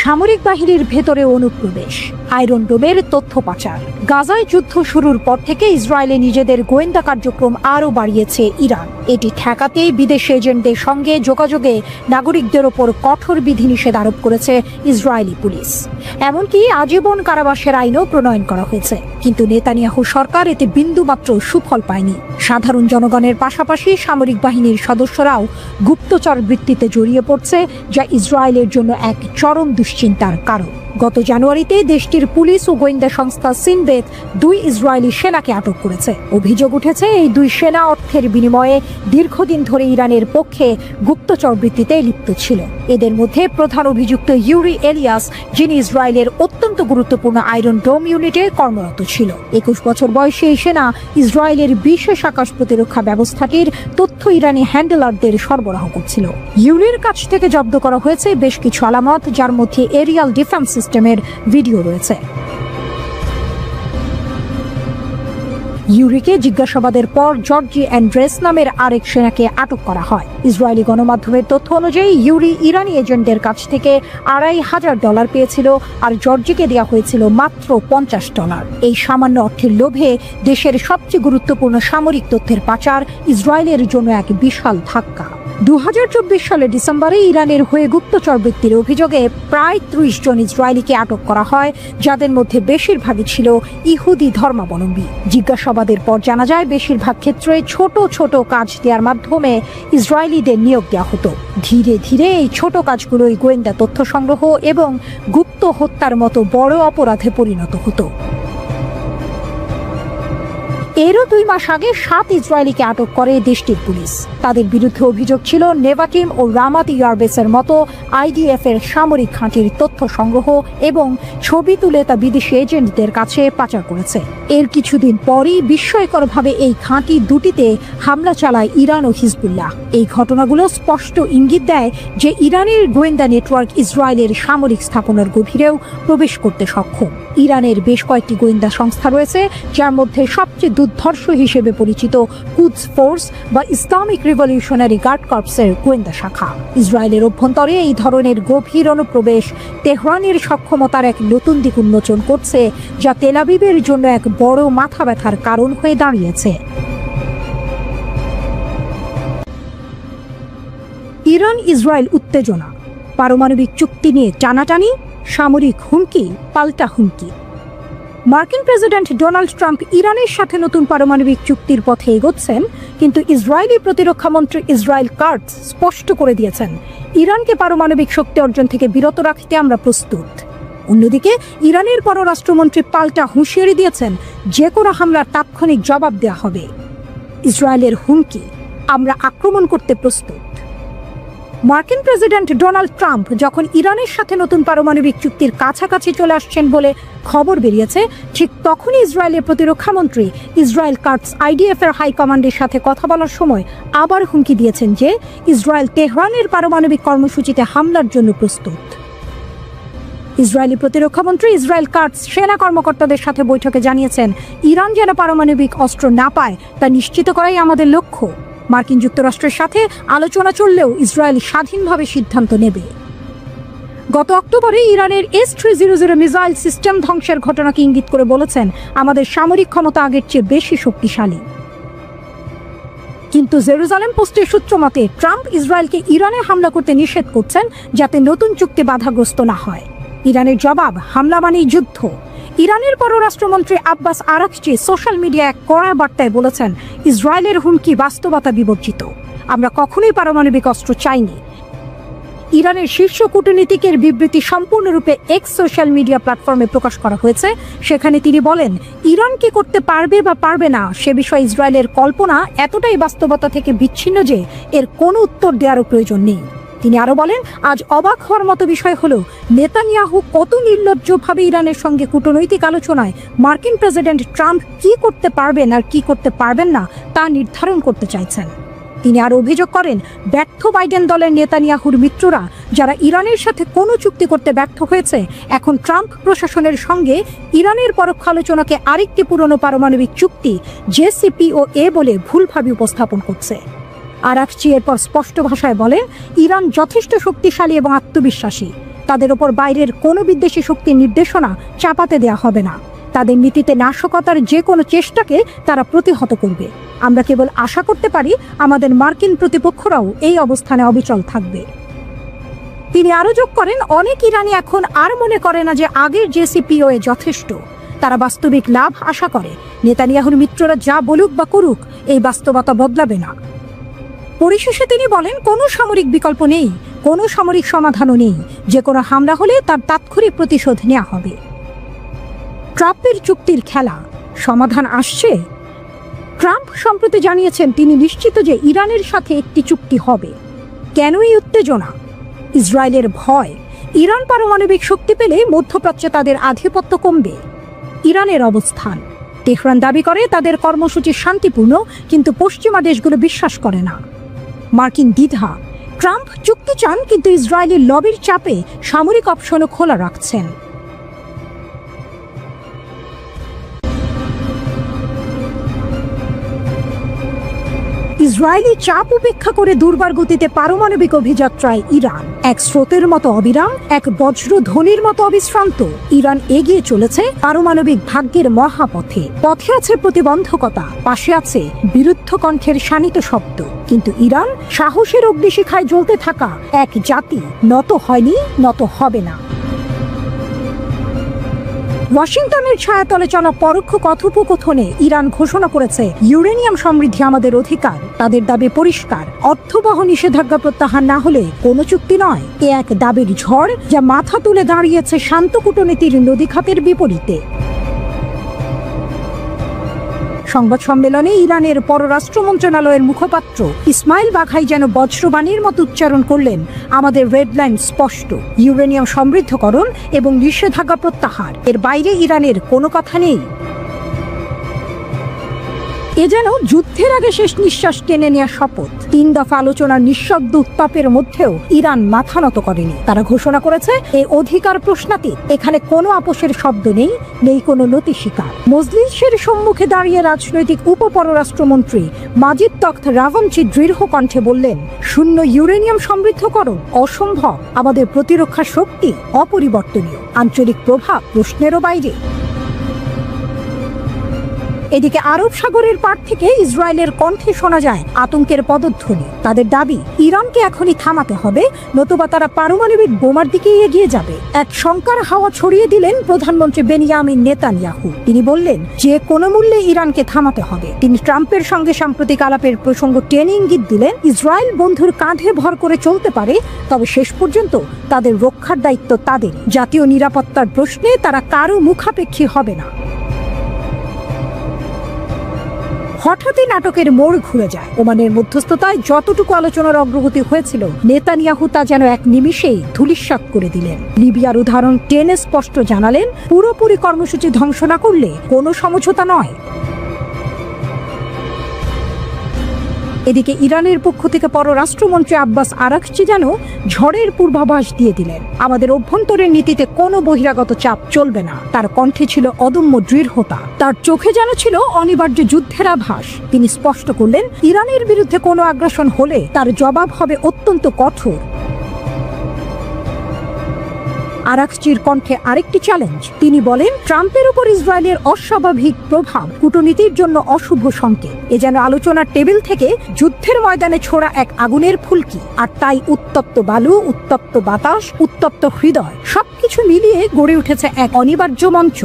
সামরিক বাহিনীর ভেতরে অনুপ্রবেশ, আয়রন ডোমের তথ্য পাচার। গাজায় যুদ্ধ শুরুর পর থেকে ইসরায়েলে নিজেদের গোয়েন্দা কার্যক্রম আরও বাড়িয়েছে ইরান। এটি ঠেকাতে বিদেশি এজেন্টদের সঙ্গে যোগাযোগে নাগরিকদের ওপর কঠোর বিধিনিষেধ আরোপ করেছে ইসরায়েলি পুলিশ। এমনকি আজীবন কারাবাসের আইনও প্রণয়ন করা হয়েছে। কিন্তু নেতানিয়াহু সরকার এতে বিন্দুমাত্র সুফল পায়নি। সাধারণ জনগণের পাশাপাশি সামরিক বাহিনীর সদস্যরাও গুপ্তচর বৃত্তিতে জড়িয়ে পড়ছে, যা ইসরায়েলের জন্য এক চরম দুশ্চিন্তার কারণ। গত জানুয়ারিতে দেশটির পুলিশ ও গোয়েন্দা সংস্থা সিনবেত 2 ইসরায়েলি সেনাকে আটক করেছে। অভিযোগ উঠেছে, এই 2 সেনা অর্থের বিনিময়ে দীর্ঘদিন ধরে ইরানের পক্ষে গুপ্তচর বৃত্তিতে লিপ্ত ছিল। এদের মধ্যে প্রধান অভিযুক্ত ইউরি এলিয়াস, যিনি ইসরায়েলের অত্যন্ত গুরুত্বপূর্ণ আয়রন ডোম ইউনিটে কর্মরত ছিল। 21 বছর বয়সী এই সেনা ইসরায়েলের বিশেষ আকাশ প্রতিরক্ষা ব্যবস্থাটির তথ্য ইরানি হ্যান্ডলারদের সরবরাহ করছিল। ইউরির কাছ থেকে জব্দ করা হয়েছে বেশ কিছু আলামত, যার মধ্যে এরিয়াল ডিফেন্স সিস্টেমের ভিডিও রয়েছে। ইউরিকে জিজ্ঞাসাবাদের পর জর্জি অ্যান্ড্রেস নামের আরেক সেনাকে আটক করা হয়। ইসরায়েলি গণমাধ্যমের তথ্য অনুযায়ী ইউরি ইরানি এজেন্টদের কাছ থেকে $2,500 পেয়েছিল, আর জর্জিকে দেওয়া হয়েছিল মাত্র $50। এই সামান্য অর্থের লোভে দেশের সবচেয়ে গুরুত্বপূর্ণ সামরিক তথ্যের পাচার ইসরায়েলের জন্য এক বিশাল ধাক্কা। 2024 সালের ডিসেম্বরে ইরানের হয়ে গুপ্তচর বৃত্তির অভিযোগে প্রায় 30 জন ইসরায়েলিকে আটক করা হয়, যাদের মধ্যে বেশিরভাগই ছিল ইহুদি ধর্মাবলম্বী। জিজ্ঞাসাবাদের পর জানা যায়, বেশিরভাগ ক্ষেত্রে ছোট ছোট কাজ দেওয়ার মাধ্যমে ইসরায়েলিদের নিয়োগ দেওয়া হতো। ধীরে ধীরে এই ছোট কাজগুলোই গোয়েন্দা তথ্য সংগ্রহ এবং গুপ্ত হত্যার মতো বড় অপরাধে পরিণত হতো। এরও 2 মাস আগে 7 ইসরায়েলিকে আটক করে দেশটির পুলিশ। তাদের বিরুদ্ধে অভিযোগ ছিল নেভাটিম ও রামাত ইয়ারবেসের মতো আইডিএফ এর সামরিক ঘাঁটির তথ্য সংগ্রহ এবং ছবি তুলে তা বিদেশি এজেন্টদের কাছে পাচার করেছে। এর কিছুদিন পরই বিস্ময়করভাবে এই ঘাঁটি দুটিতে হামলা চালায় ইরান ও হিজবুল্লাহ। এই ঘটনাগুলো স্পষ্ট ইঙ্গিত দেয় যে ইরানের গোয়েন্দা নেটওয়ার্ক ইসরায়েলের সামরিক স্থাপনার গভীরেও প্রবেশ করতে সক্ষম। ইরানের বেশ কয়েকটি গোয়েন্দা সংস্থা রয়েছে, যার মধ্যে সবচেয়ে দুর্ধর্ষ হিসেবে পরিচিত কুদস ফোর্স বা ইসলামিক রিভলিউশনারি গার্ড কর্পসের গোয়েন্দা শাখা। ইসরায়েলের অভ্যন্তরে এই ধরনের গভীর অনুপ্রবেশ তেহরানের সক্ষমতার এক নতুন দিক উন্মোচন করছে, যা তেল আবিবের জন্য এক বড় মাথা ব্যথার কারণ হয়ে দাঁড়িয়েছে। ইরান ইসরায়েল উত্তেজনা, পারমাণবিক চুক্তি নিয়ে টানাটানি, সামরিক হুমকি পাল্টা হুমকি। মার্কিন প্রেসিডেন্ট ডোনাল্ড ট্রাম্প ইরানের সাথে নতুন পারমাণবিক চুক্তির পথে এগোচ্ছেন, কিন্তু ইসরায়েলি প্রতিরক্ষা মন্ত্রী ইসরায়েল কাটজ স্পষ্ট করে দিয়েছেন, ইরানকে পারমাণবিক শক্তি অর্জন থেকে বিরত রাখতে আমরা প্রস্তুত। অন্যদিকে ইরানের পররাষ্ট্রমন্ত্রী পাল্টা হুঁশিয়ারি দিয়েছেন, যে কোনো হামলার তাৎক্ষণিক জবাব দেওয়া হবে। ইসরায়েলের হুমকি, আমরা আক্রমণ করতে প্রস্তুত। মার্কিন প্রেসিডেন্ট ডোনাল্ড ট্রাম্প যখন ইরানের সাথে নতুন পারমাণবিক চুক্তির কাছাকাছি চলে আসছেন বলে খবর বেরিয়েছে, ঠিক তখনই ইসরায়েলের প্রতিরক্ষা মন্ত্রী ইসরায়েল কাটজ আইডিএফ এর হাইকমান্ডের সাথে কথা বলার সময় আবার হুমকি দিয়েছেন যে ইসরায়েল তেহরানের পারমাণবিক কর্মসূচিতে হামলার জন্য প্রস্তুত। ইসরায়েলি প্রতিরক্ষা মন্ত্রী ইসরায়েল কাটজ সেনা কর্মকর্তাদের সাথে বৈঠকে জানিয়েছেন, ইরান যেন পারমাণবিক অস্ত্র না পায় তা নিশ্চিত করাই আমাদের লক্ষ্য। মার্কিন যুক্তরাষ্ট্রের সাথে আলোচনা চললেও ইসরায়েল স্বাধীনভাবে সিদ্ধান্ত নেবে। গত অক্টোবরে ইরানের S-300 মিসাইল সিস্টেম ধ্বংসের ঘটনাকে ইঙ্গিত করে বলেছেন, আমাদের সামরিক ক্ষমতা আগের চেয়ে বেশি শক্তিশালী। কিন্তু জেরুজালেম পোস্টের সূত্র মতে ট্রাম্প ইসরায়েলকে ইরানে হামলা করতে নিষেধ করছেন, যাতে নতুন চুক্তি বাধাগ্রস্ত না হয়। ইরানের জবাব, হামলা মানেই যুদ্ধ। ইরানের পররাষ্ট্রমন্ত্রী আব্বাস আরাকচি সোশ্যাল মিডিয়ায় এক কড়া বার্তায় বলেছেন, ইসরায়েলের হুমকি বাস্তবতা বিবর্জিত, আমরা কখনোই পারমাণবিক অস্ত্র চাইনি। ইরানের শীর্ষ কূটনীতিকের বিবৃতি সম্পূর্ণরূপে এক্স সোশ্যাল মিডিয়া প্ল্যাটফর্মে প্রকাশ করা হয়েছে। সেখানে তিনি বলেন, ইরান কি করতে পারবে বা পারবে না সে বিষয়ে ইসরায়েলের কল্পনা এতটাই বাস্তবতা থেকে বিচ্ছিন্ন যে এর কোনো উত্তর দেওয়ারও প্রয়োজন নেই। তিনি আরো বলেন, আজ অবাক হওয়ার মতো বিষয় হলো নেতানিয়াহু কত নির্লজ্জভাবে ইরানের সঙ্গে কূটনৈতিক আলোচনায় মার্কিন প্রেসিডেন্ট ট্রাম্প কি করতে পারবেন আর কি করতে পারবেন না তা নির্ধারণ করতে চাইছেন। তিনি আরো অভিযোগ করেন, ব্যর্থ বাইডেন দলের নেতানিয়াহুর মিত্ররা যারা ইরানের সাথে কোনো চুক্তি করতে ব্যর্থ হয়েছে, এখন ট্রাম্প প্রশাসনের সঙ্গে ইরানের পরোক্ষ আলোচনাকে আরেকটি পুরনো পারমাণবিক চুক্তি JCPOA বলে ভুলভাবে উপস্থাপন করছে। আরাকচি এরপর স্পষ্ট ভাষায় বলেন, ইরান যথেষ্ট শক্তিশালী এবং আত্মবিশ্বাসী, তাদের ওপর বাইরের কোনো বিদ্বেষী শক্তির নির্দেশনা চাপাতে দেয়া হবে না। তাদের নীতিতে নাশকতার যে কোনো চেষ্টাকে তারা প্রতিহত করবে। আমরা কেবল আশা করতে পারি আমাদের মার্কিন প্রতিপক্ষরাও এই অবস্থানে অবিচল থাকবে। তিনি আরো যোগ করেন, অনেক ইরানি এখন আর মনে করে না যে আগের JCPOA যথেষ্ট। তারা বাস্তবিক লাভ আশা করে। নেতানিয়াহুর মিত্ররা যা বলুক বা করুক, এই বাস্তবতা বদলাবে না। পরিশেষে তিনি বলেন, কোনো সামরিক বিকল্প নেই, কোনো সামরিক সমাধানও নেই। যে কোনো হামলা হলে তার তাৎক্ষণিক প্রতিশোধ নেওয়া হবে। ট্রাম্পের চুক্তির খেলা, সমাধান আসছে। ট্রাম্প সম্প্রতি জানিয়েছেন তিনি নিশ্চিত যে ইরানের সাথে একটি চুক্তি হবে। কেন এই উত্তেজনা? ইসরায়েলের ভয়, ইরান পারমাণবিক শক্তি পেলে মধ্যপ্রাচ্যে তাদের আধিপত্য কমবে। ইরানের অবস্থান, তেহরান দাবি করে তাদের কর্মসূচি শান্তিপূর্ণ, কিন্তু পশ্চিমা দেশগুলো বিশ্বাস করে না। মার্কিন দ্বিধা, ট্রাম্প চুক্তি চান কিন্তু ইসরায়েলের লবির চাপে সামরিক অপশনও খোলা রাখছেন। ইসরায়েলি চাপ উপেক্ষা করে দুর্বার গতিতে পারমাণবিক অভিযাত্রায় ইরান, এক স্রোতের মতো অবিরাম, এক বজ্রধ্বনির মতো অবিশ্রান্ত। ইরান এগিয়ে চলেছে পারমাণবিক ভাগ্যের মহাপথে। পথে আছে প্রতিবন্ধকতা, পাশে আছে বিরুদ্ধ কণ্ঠের শানিত শব্দ, কিন্তু ইরান সাহসের অগ্নিশিখায় জ্বলতে থাকা এক জাতি, নত হয়নি, নত হবে না। ওয়াশিংটনের ছায়াতলে চলা পরোক্ষ কথোপকথনে ইরান ঘোষণা করেছে, ইউরেনিয়াম সমৃদ্ধি আমাদের অধিকার। তাদের দাবি পরিষ্কার, অর্থবহ নিষেধাজ্ঞা প্রত্যাহার না হলে কোনো চুক্তি নয়। এ এক দাবির ঝড় যা মাথা তুলে দাঁড়িয়েছে শান্ত কূটনীতির নদীখাতের বিপরীতে। সংবাদ সম্মেলনে ইরানের পররাষ্ট্র মন্ত্রণালয়ের মুখপাত্র ইসমাইল বাঘাই যেন বজ্রবাণীর মতো উচ্চারণ করলেন, আমাদের রেড লাইন স্পষ্ট, ইউরেনিয়াম সমৃদ্ধকরণ এবং নিষেধাজ্ঞা প্রত্যাহার, এর বাইরে ইরানের কোনো কথা নেই। এ যেন যুদ্ধের আগে শেষ নিঃশ্বাস টেনে নেওয়া শপথ। 3 দফা আলোচনার নিঃশব্দ উত্তাপের মধ্যেও ইরান মাথা নত করেনি। তারা ঘোষণা করেছে, এই অধিকার প্রশ্নাতীত, এখানে কোনো আপোষের শব্দ নেই, নেই কোনো নতি স্বীকার। মজলিসের সম্মুখে দাঁড়িয়ে রাজনৈতিক উপপররাষ্ট্রমন্ত্রী মাজিদ তখত রাভানচি দৃঢ় কণ্ঠে বললেন, শূন্য ইউরেনিয়াম সমৃদ্ধকরণ অসম্ভব, আমাদের প্রতিরক্ষা শক্তি অপরিবর্তনীয়, আঞ্চলিক প্রভাব প্রশ্নেরও বাইরে। এদিকে আরব সাগরের পার থেকে ইসরায়েলের কণ্ঠে শোনা যায় আতঙ্কের পদধ্বনি। তাদের দাবি, ইরানকে এখনই থামাতে হবে, নতুবা তারা পারমাণবিক বোমার দিকে এগিয়ে যাবে। এক শঙ্কার হাওয়া ছড়িয়ে দিলেন প্রধানমন্ত্রী বেনিয়ামিন নেতানিয়াহু। তিনি বললেন, যে কোনো মূল্যে ইরানকে থামাতে হবে। তিনি ট্রাম্পের সঙ্গে সাম্প্রতিক আলাপের প্রসঙ্গ টেনে ইঙ্গিত দিলেন, ইসরায়েল বন্ধুর কাঁধে ভর করে চলতে পারে, তবে শেষ পর্যন্ত তাদের রক্ষার দায়িত্ব তাদের। জাতীয় নিরাপত্তার প্রশ্নে তারা কারো মুখাপেক্ষী হবে না। হঠাৎই নাটকের মোড় ঘুরে যায়। ওমানের মধ্যস্থতায় যতটুকু আলোচনার অগ্রগতি হয়েছিল, নেতানিয়াহু তা যেন এক নিমিষেই ধূলিসাৎ করে দিলেন। লিবিয়ার উদাহরণ টেনে স্পষ্ট জানালেন, পুরোপুরি কর্মসূচি ধ্বংস না করলে কোনো সমঝোতা নয়। এদিকে ইরানের পক্ষ থেকে পররাষ্ট্রমন্ত্রী আব্বাস আরাকচি যেন ঝড়ের পূর্বাভাস দিয়ে দিলেন, আমাদের অভ্যন্তরীণ নীতিতে কোনো বহিরাগত চাপ চলবে না। তার কণ্ঠে ছিল অদম্য দৃঢ়তা, তার চোখে যেন ছিল অনিবার্য যুদ্ধের আভাস। তিনি স্পষ্ট করলেন, ইরানের বিরুদ্ধে কোনো আগ্রাসন হলে তার জবাব হবে অত্যন্ত কঠোর। আরাকচির কণ্ঠে আরেকটি চ্যালেঞ্জ। তিনি বলেন, ট্রাম্পের উপর ইসরায়েলের অস্বাভাবিক প্রভাব কূটনীতির জন্য অশুভ সংকেত। এ যেন আলোচনার টেবিল থেকে যুদ্ধের ময়দানে ছোড়া এক আগুনের ফুলকি। আর তাই উত্তপ্ত বালু, উত্তপ্ত বাতাস, উত্তপ্ত হৃদয় সবকিছু মিলিয়ে গড়ে উঠেছে এক অনিবার্য মঞ্চ।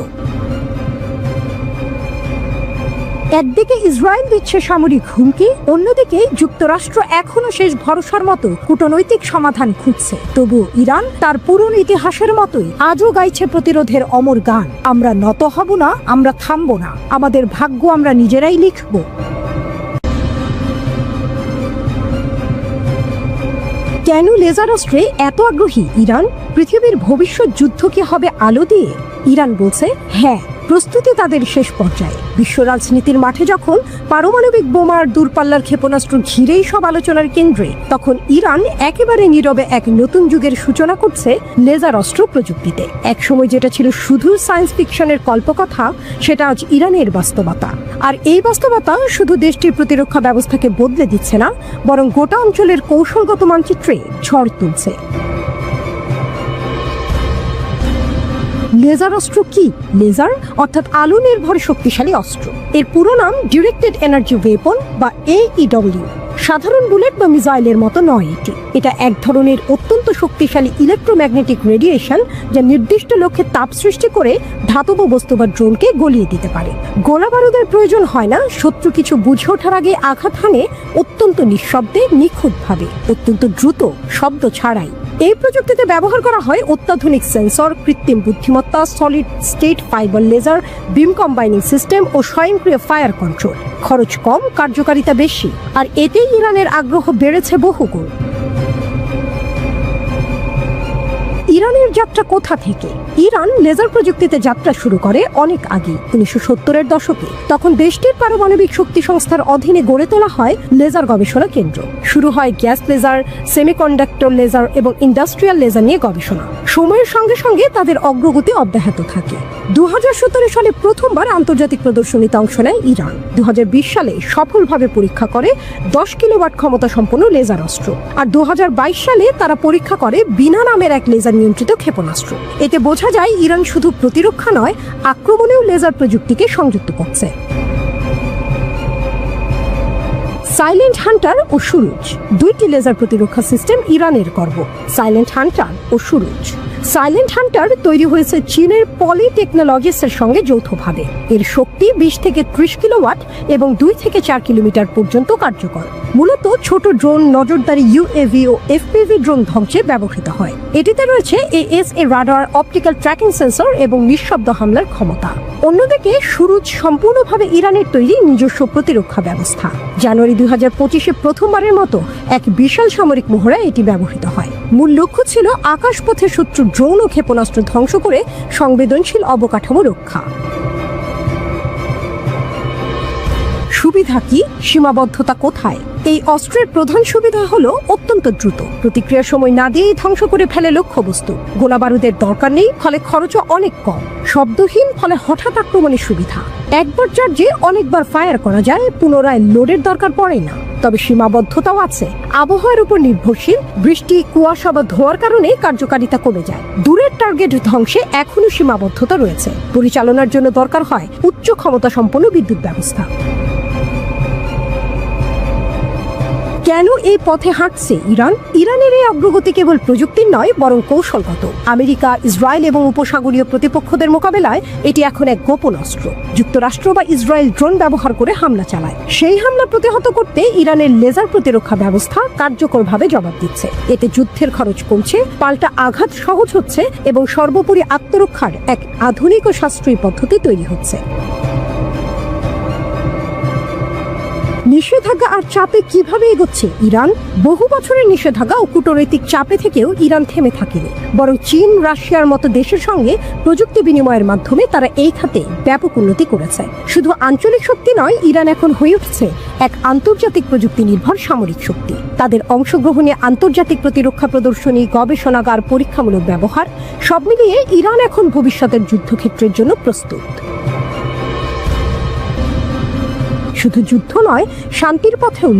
একদিকে ইসরায়েল দিচ্ছে সামরিক হুমকি, অন্যদিকে যুক্তরাষ্ট্র এখনো শেষ ভরসার মতো কূটনৈতিক সমাধান খুঁজছে। তবু ইরান তার পুরনো ইতিহাসের মতোই আজও গাইছে প্রতিরোধের অমর গান, আমরা নত হব না, আমরা থামব না, আমাদের ভাগ্য আমরা নিজেরাই লিখব। কেন লেজার অস্ত্রে এত আগ্রহী ইরান? পৃথিবীর ভবিষ্যৎ যুদ্ধ কি হবে আলো দিয়ে? ইরান বলছে, হ্যাঁ, প্রস্তুতি তাদের শেষ পর্যায়ে। বিশ্ব রাজনীতির মাঠে যখন পারমাণবিক বোমার দূরপাল্লার ক্ষেপণাস্ত্র ঘিরেই সব আলোচনার কেন্দ্রে, তখন ইরান একেবারে নীরবে এক নতুন যুগের সূচনা করছে লেজার অস্ত্র প্রযুক্তিতে। একসময় যেটা ছিল শুধু সায়েন্স ফিকশনের কল্পকথা, সেটা আজ ইরানের বাস্তবতা। আর এই বাস্তবতা শুধু দেশটির প্রতিরক্ষা ব্যবস্থাকে বদলে দিচ্ছে না, বরং গোটা অঞ্চলের কৌশলগত মানচিত্রে ঝড় তুলছে। লেজার অস্ত্র কি? লেজার অর্থাৎ আলো নির্ভর শক্তিশালী অস্ত্র। এর পুরো নাম ডিরেক্টেড এনার্জি ওয়েপন বা AEW। সাধারণ বুলেট বা মিসাইলের মতো নয় এটি। এটা এক ধরনের অত্যন্ত শক্তিশালী ইলেকট্রোম্যাগনেটিক রেডিয়েশন, যা নির্দিষ্ট লক্ষ্যে তাপ সৃষ্টি করে ধাতব বস্তু বা ড্রোনকে গলিয়ে দিতে পারে। গোলা বারুদের প্রয়োজন হয় না, শত্রু কিছু বুঝে ওঠার আগে আঘাত হানে অত্যন্ত নিঃশব্দে, নিখুঁতভাবে, অত্যন্ত দ্রুত, শব্দ ছাড়াই। এই প্রযুক্তিতে ব্যবহার করা হয় অত্যাধুনিক সেন্সর, কৃত্রিম বুদ্ধিমত্তা, সলিড স্টেট ফাইবার লেজার, বিম কম্বাইনিং সিস্টেম ও স্বয়ংক্রিয় ফায়ার কন্ট্রোল। খরচ কম, কার্যকারিতা বেশি, আর এতেই ইরানের আগ্রহ বেড়েছে বহুগুণ। ইরানের যাত্রা কোথা থেকে? ইরান লেজার প্রযুক্তিতে যাত্রা শুরু করে অনেক আগে, 1970-এর দশকে। তখন দেশটির পারমাণবিক শক্তি সংস্থার অধীনে গড়ে তোলা হয় লেজার গবেষণা কেন্দ্র। শুরু হয় গ্যাস লেজার, সেমিকন্ডাক্টর লেজার এবং ইন্ডাস্ট্রিয়াল লেজার নিয়ে গবেষণা। সময়ের সঙ্গে সঙ্গে তাদের অগ্রগতি অব্যাহত থাকে। 2017 সালে প্রথমবার আন্তর্জাতিক প্রদর্শনীতে অংশ নেয় ইরান। 2020 সালে সফলভাবে পরীক্ষা করে 10 কিলোওয়াট ক্ষমতা সম্পন্ন লেজার অস্ত্র। আর 2022 সালে তারা পরীক্ষা করে বিনা নামের এক লেজার নিয়ন্ত্রিত ক্ষেপণাস্ত্র। এতে বোঝা যায় ইরান শুধু প্রতিরক্ষা নয়, আক্রমণেও লেজার প্রযুক্তিকে সংযুক্ত করছে। সাইলেন্ট হান্টার ও সুরুজ, দুইটি লেজার প্রতিরক্ষা সিস্টেম ইরানের গর্ব। সাইলেন্ট হান্টার ও সুরুজ। সাইলেন্ট হান্টার তৈরি হয়েছে চীনের পলি টেকনোলজিসের সঙ্গে যৌথভাবে। এর শক্তি 20 থেকে 30 কিলোওয়াট এবং 2 থেকে 4 কিলোমিটার পর্যন্ত কার্যকর। মূলত ছোট ড্রোন, নজরদারি UAV ও FPV ড্রোন ধ্বংসে ব্যবহৃত হয়। এটিতে রয়েছে AESA radar, optical tracking sensor এবং নিঃশব্দ হামলার ক্ষমতা। অন্যদিকে সুরুজ সম্পূর্ণভাবে ইরানের তৈরি নিজস্ব প্রতিরক্ষা ব্যবস্থা। জানুয়ারি 2025-এ প্রথমবারের মতো এক বিশাল সামরিক মহড়ায় এটি ব্যবহৃত হয়। মূল লক্ষ্য ছিল আকাশপথে শত্রু ড্রোন ও ক্ষেপণাস্ত্র ধ্বংস করে সংবেদনশীল অবকাঠামো রক্ষা। সুবিধা কি, সীমাবদ্ধতা কোথায়? এই অস্ত্রের প্রধান সুবিধা হলো অত্যন্ত দ্রুত প্রতিক্রিয়ার সময় না দিয়েই ধ্বংস করে ফেলে লক্ষ্যবস্তু। গোলা বারুদের দরকার নেই, ফলে খরচও অনেক কম। শব্দহীন, ফলে হঠাৎ আক্রমণের সুবিধা। একবার চার্জে অনেকবার ফায়ার করা যায়, পুনরায় লোডের দরকার পড়ে না। তবে সীমাবদ্ধতাও আছে। আবহাওয়ার উপর নির্ভরশীল, বৃষ্টি, কুয়াশা বা ধোঁয়ার কারণে কার্যকারিতা কমে যায়। দূরের টার্গেট ধ্বংসে এখনো সীমাবদ্ধতা রয়েছে। পরিচালনার জন্য দরকার হয় উচ্চ ক্ষমতা সম্পন্ন বিদ্যুৎ ব্যবস্থা। কেন এই পথে হাঁটছে ইরান? ইরানের এই অগ্রগতি কেবল প্রযুক্তির নয়, বরং কৌশলগত। আমেরিকা, ইসরায়েল এবং উপসাগরীয় প্রতিপক্ষদের মোকাবেলায় এটি এখন এক গোপন অস্ত্র। যুক্তরাষ্ট্র বা ইসরায়েল ড্রোন ব্যবহার করে হামলা চালায়। সেই হামলা প্রতিহত করতে ইরানের লেজার প্রতিরক্ষা ব্যবস্থা কার্যকরভাবে জবাব দিচ্ছে। এতে যুদ্ধের খরচ কমছে, পাল্টা আঘাত সহজ হচ্ছে এবং সর্বোপরি আত্মরক্ষার এক আধুনিক ও সাশ্রয়ী পদ্ধতি তৈরি হচ্ছে। নিষেধাজ্ঞা আর চাপে কিভাবে এগোচ্ছে ইরান? বহু বছরের নিষেধাজ্ঞা ও কূটনৈতিক চাপে থেকেও ইরান থেমে থাকেনি, বরং চীন, রাশিয়ার মতো দেশের সঙ্গে প্রযুক্তি বিনিময়ের মাধ্যমে তারা এই খাতে ব্যাপক উন্নতি করেছে। শুধু আঞ্চলিক শক্তি নয়, ইরান এখন হয়ে উঠছে এক আন্তর্জাতিক প্রযুক্তি নির্ভর সামরিক শক্তি। তাদের অংশগ্রহণে আন্তর্জাতিক প্রতিরক্ষা প্রদর্শনী, গবেষণাগার, পরীক্ষামূলক ব্যবহার সব মিলিয়ে ইরান এখন ভবিষ্যতের যুদ্ধক্ষেত্রের জন্য প্রস্তুত। শুধু যুদ্ধ নয়, শান্তির পথেও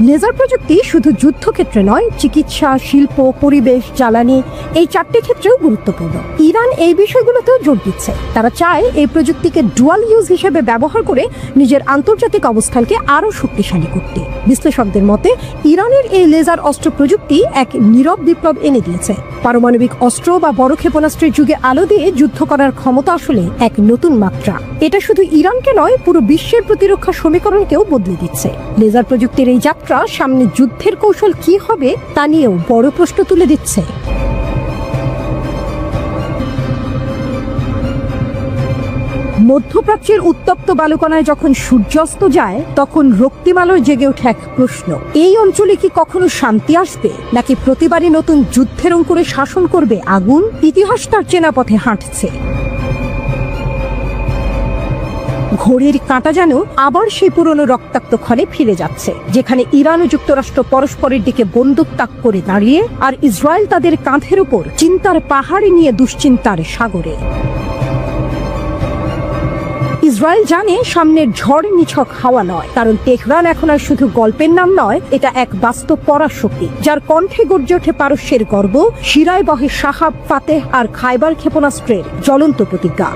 লেজার প্রযুক্তি শুধু যুদ্ধক্ষেত্রে নয়, চিকিৎসা, শিল্প, পরিবেশ, জ্বালানি এই চারটি ক্ষেত্রেও গুরুত্বপূর্ণ। ইরান এই বিষয়গুলোতেও জোর দিচ্ছে। তারা চায় এই প্রযুক্তিকে ডুয়াল ইউজ হিসেবে ব্যবহার করে নিজের আন্তর্জাতিক অবস্থানকে আরও শক্তিশালী করতে। বিশ্লেষকদের মতে ইরানের এই লেজার অস্ত্র প্রযুক্তি এক নীরব বিপ্লব এনে দিয়েছে। পারমাণবিক অস্ত্র বা বড় ক্ষেপণাস্ত্রের যুগে আলো দিয়ে যুদ্ধ করার ক্ষমতা আসলে এক নতুন মাত্রা। এটা শুধু ইরানকে নয়, পুরো বিশ্বের প্রতিরক্ষা সমীকরণকেও বদলে দিচ্ছে। লেজার প্রযুক্তির এই যাত্রা সামনে যুদ্ধের কৌশল কি হবে তা নিয়েও বড় প্রশ্ন তুলে দিচ্ছে। মধ্যপ্রাচ্যের উত্তপ্ত বালুকণায় যখন সূর্যাস্ত যায়, তখন রক্তিমালয় জেগে ওঠে এক প্রশ্ন: এই অঞ্চলে কি কখনো শান্তি আসবে, নাকি প্রতিবারই নতুন যুদ্ধের অঙ্কুরে শাসন করবে আগুন? ইতিহাস তার চেনা পথে হাঁটছে। ঘড়ির কাঁটা যেন আবার সেই পুরনো রক্তাক্ত ক্ষণে ফিরে যাচ্ছে, যেখানে ইরান ও যুক্তরাষ্ট্র পরস্পরের দিকে বন্দুক তাক করে দাঁড়িয়ে, আর ইসরায়েল তাদের কাঁধের উপর চিন্তার পাহাড়ে নিয়ে দুশ্চিন্তার সাগরে। ইসরায়েল জানে সামনের ঝড় নিছক হাওয়া নয়, কারণ তেহরান এখন আর শুধু গল্পের নাম নয়, এটা এক বাস্তব পরাশক্তি, যার কণ্ঠে গর্জে ওঠে পারস্যের গর্ব, শিরায় বহে সাহাব, ফাতেহ আর খায়বার ক্ষেপণাস্ত্রের জ্বলন্ত প্রতিজ্ঞা।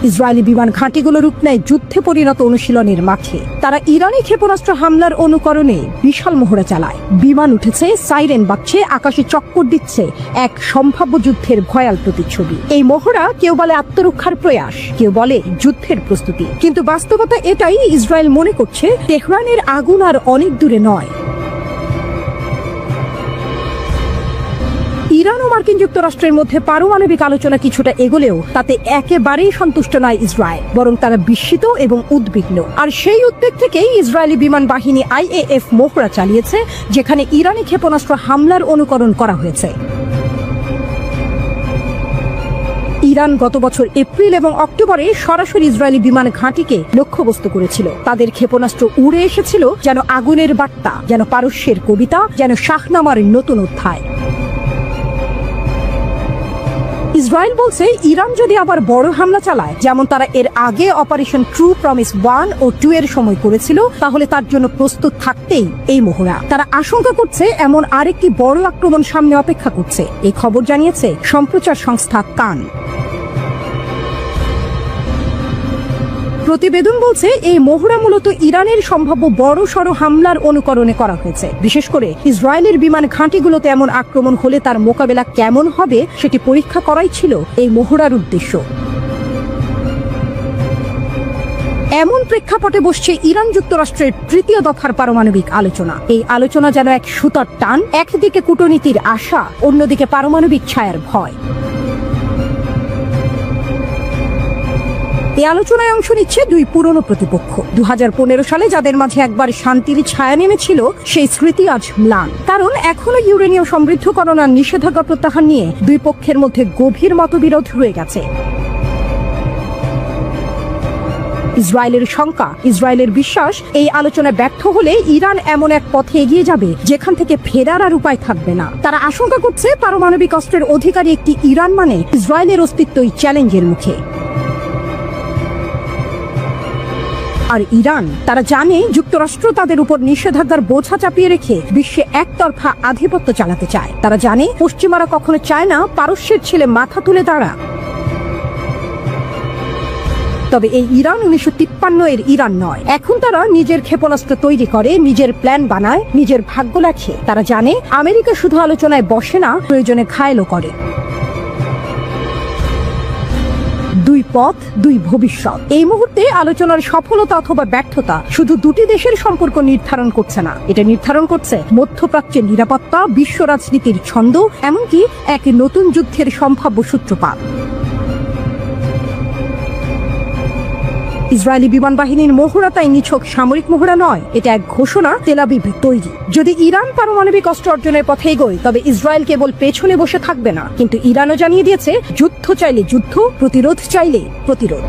ইসরায়েলি বিমান ঘাঁটিগুলো রূপ নেয় যুদ্ধে পরিণত অনুশীলনের মাঠে। তারা ইরানি ক্ষেপণাস্ত্র হামলার অনুকরণে বিশাল মহড়া চালায়। বিমান উঠেছে, সাইরেন বাজছে, আকাশে চক্কর দিচ্ছে এক সম্ভাব্য যুদ্ধের ভয়াল প্রতিচ্ছবি। এই মহড়া কেউ বলে আত্মরক্ষার প্রয়াস, কেউ বলে যুদ্ধের প্রস্তুতি। কিন্তু বাস্তবতা এটাই, ইসরায়েল মনে করছে তেহরানের আগুন আর অনেক দূরে নয়। ইরান ও মার্কিন যুক্তরাষ্ট্রের মধ্যে পারমাণবিক আলোচনা কিছুটা এগোলেও তাতে একেবারেই সন্তুষ্ট নয় ইসরায়েল, বরং তারা বিস্মিত এবং উদ্বিগ্ন। আর সেই উদ্বেগ থেকেই ইসরায়েলি বিমান বাহিনী IAF মহড়া চালিয়েছে, যেখানে ইরানি ক্ষেপণাস্ত্র হামলার অনুকরণ করা হয়েছে। ইরান গত বছর এপ্রিল এবং অক্টোবরে সরাসরি ইসরায়েলি বিমান ঘাঁটিকে লক্ষ্যবস্তু করেছিল। তাদের ক্ষেপণাস্ত্র উড়ে এসেছিল যেন আগুনের বার্তা, যেন পারস্যের কবিতা, যেন শাহনামার নতুন অধ্যায়। ইসরায়েল বলছে ইরান যদি আবার বড় হামলা চালায়, যেমন তারা এর আগে অপারেশন ট্রু প্রমিস 1 ও 2 এর সময় করেছিল, তাহলে তার জন্য প্রস্তুত থাকতেই এই মহড়া। তারা আশঙ্কা করছে এমন আরেকটি বড় আক্রমণ সামনে অপেক্ষা করছে। এই খবর জানিয়েছে সম্প্রচার সংস্থা কান। প্রতিবেদন বলছে এই মহড়া মূলত ইরানের সম্ভাব্য বড়সড় হামলার অনুকরণে করা হয়েছে। বিশেষ করে ইসরায়েলের বিমান ঘাঁটিগুলোতে এমন আক্রমণ হলে তার মোকাবেলা কেমন হবে সেটি পরীক্ষা করাই ছিল এই মহড়ার উদ্দেশ্য। এমন প্রেক্ষাপটে বসছে ইরান যুক্তরাষ্ট্রের তৃতীয় দফার পারমাণবিক আলোচনা। এই আলোচনা যেন এক সুতার টান, একদিকে কূটনীতির আশা, অন্যদিকে পারমাণবিক ছায়ার ভয়। এই আলোচনায় অংশ নিচ্ছে দুই পুরনো প্রতিপক্ষ। 2015 সালে যাদের মাঝে একবার শান্তির ছায়া নেমেছিল, সেই স্মৃতি আজ ম্লান। কারণ এখনো ইউরেনিয়াম সমৃদ্ধকরণ আর নিষেধাজ্ঞা প্রত্যাহার নিয়ে দুই পক্ষের মধ্যে গভীর মতবিরোধ রয়ে গেছে। ইসরায়েলের শঙ্কা, ইসরায়েলের বিশ্বাস, এই আলোচনায় ব্যর্থ হলে ইরান এমন এক পথে এগিয়ে যাবে যেখান থেকে ফেরার আর উপায় থাকবে না। তারা আশঙ্কা করছে পারমাণবিক অস্ত্রের অধিকারী একটি ইরান মানে ইসরায়েলের অস্তিত্বই চ্যালেঞ্জের মুখে। আর ইরান, তারা জানে যুক্তরাষ্ট্র তাদের উপর নিষেধাজ্ঞার বোঝা চাপিয়ে রেখে বিশ্বে একতরফা আধিপত্য চালাতে চায়। তারা জানে পশ্চিমারা কখনো চায় না পারস্যের ছেলে মাথা তুলে দাঁড়া। তবে এই ইরান 1953 এর ইরান নয়। এখন তারা নিজের ক্ষেপণাস্ত্র তৈরি করে, নিজের প্ল্যান বানায়, নিজের ভাগ্য লেখে। তারা জানে আমেরিকা শুধু আলোচনায় বসে না, প্রয়োজনে ঘায়েলও করে। দুই পথ, দুই ভবিষ্যৎ। এই মুহূর্তে আলোচনার সফলতা অথবা ব্যর্থতা শুধু দুটি দেশের সম্পর্ক নির্ধারণ করছে না, এটা নির্ধারণ করছে মধ্যপ্রাচ্যের নিরাপত্তা, বিশ্ব রাজনীতির ছন্দ, এমনকি এক নতুন যুদ্ধের সম্ভাব্য সূত্রপাত। ইসরায়েলি বিমান বাহিনীর মহড়া তাই নিছক সামরিক মহড়া নয়, এটা এক ঘোষণা তেল আবিবের তৈরি। যদি ইরান পারমাণবিক অস্ত্র অর্জনের পথে এগোয়, তবে ইসরায়েল কেবল পেছনে বসে থাকবে না, কিন্তু ইরানও জানিয়ে দিয়েছে যুদ্ধ চাইলে যুদ্ধ, প্রতিরোধ চাইলে প্রতিরোধ।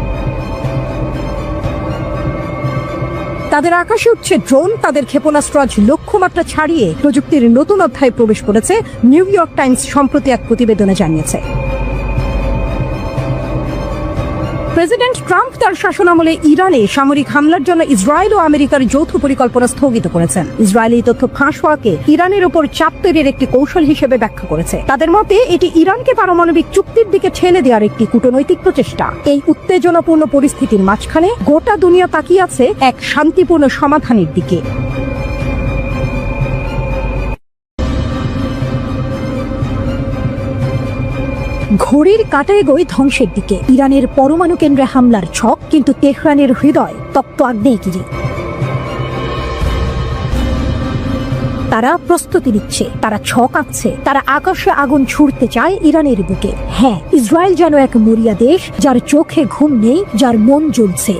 তাদের আকাশে উঠছে ড্রোন, তাদের ক্ষেপণাস্ত্র আজ লক্ষ্যমাত্রা ছাড়িয়ে প্রযুক্তির নতুন অধ্যায়ে প্রবেশ করেছে, নিউ ইয়র্ক টাইমস সম্প্রতি এক প্রতিবেদনে জানিয়েছে। প্রেসিডেন্ট ট্রাম্প তার শাসনামলে ইরানে সামরিক হামলার জন্য ইসরায়েল ও আমেরিকার যৌথ পরিকল্পনা স্থগিত করেছেন। ইসরায়েল এই তথ্য ফাঁস হওয়াকে ইরানের উপর চাপ তৈরির একটি কৌশল হিসেবে ব্যাখ্যা করেছে। তাদের মতে এটি ইরানকে পারমাণবিক চুক্তির দিকে ঠেলে দেওয়ার একটি কূটনৈতিক প্রচেষ্টা। এই উত্তেজনাপূর্ণ পরিস্থিতির মাঝখানে গোটা দুনিয়া তাকিয়ে আছে এক শান্তিপূর্ণ সমাধানের দিকে। ঘড়ির কাঁটা এগোয় ধ্বংসের দিকে। ইরানের পরমাণু কেন্দ্রে হামলার ছক, কিন্তু তেহরানের হৃদয় তপ্ত আগ্নেয়গিরি। তারা প্রস্তুতি নিচ্ছে, তারা ছক আঁকছে, তারা আকাশে আগুন ছুড়তে চায় ইরানের বুকে। হ্যাঁ, ইসরায়েল যেন এক মরিয়া দেশ, যার চোখে ঘুম নেই, যার মন জ্বলছে।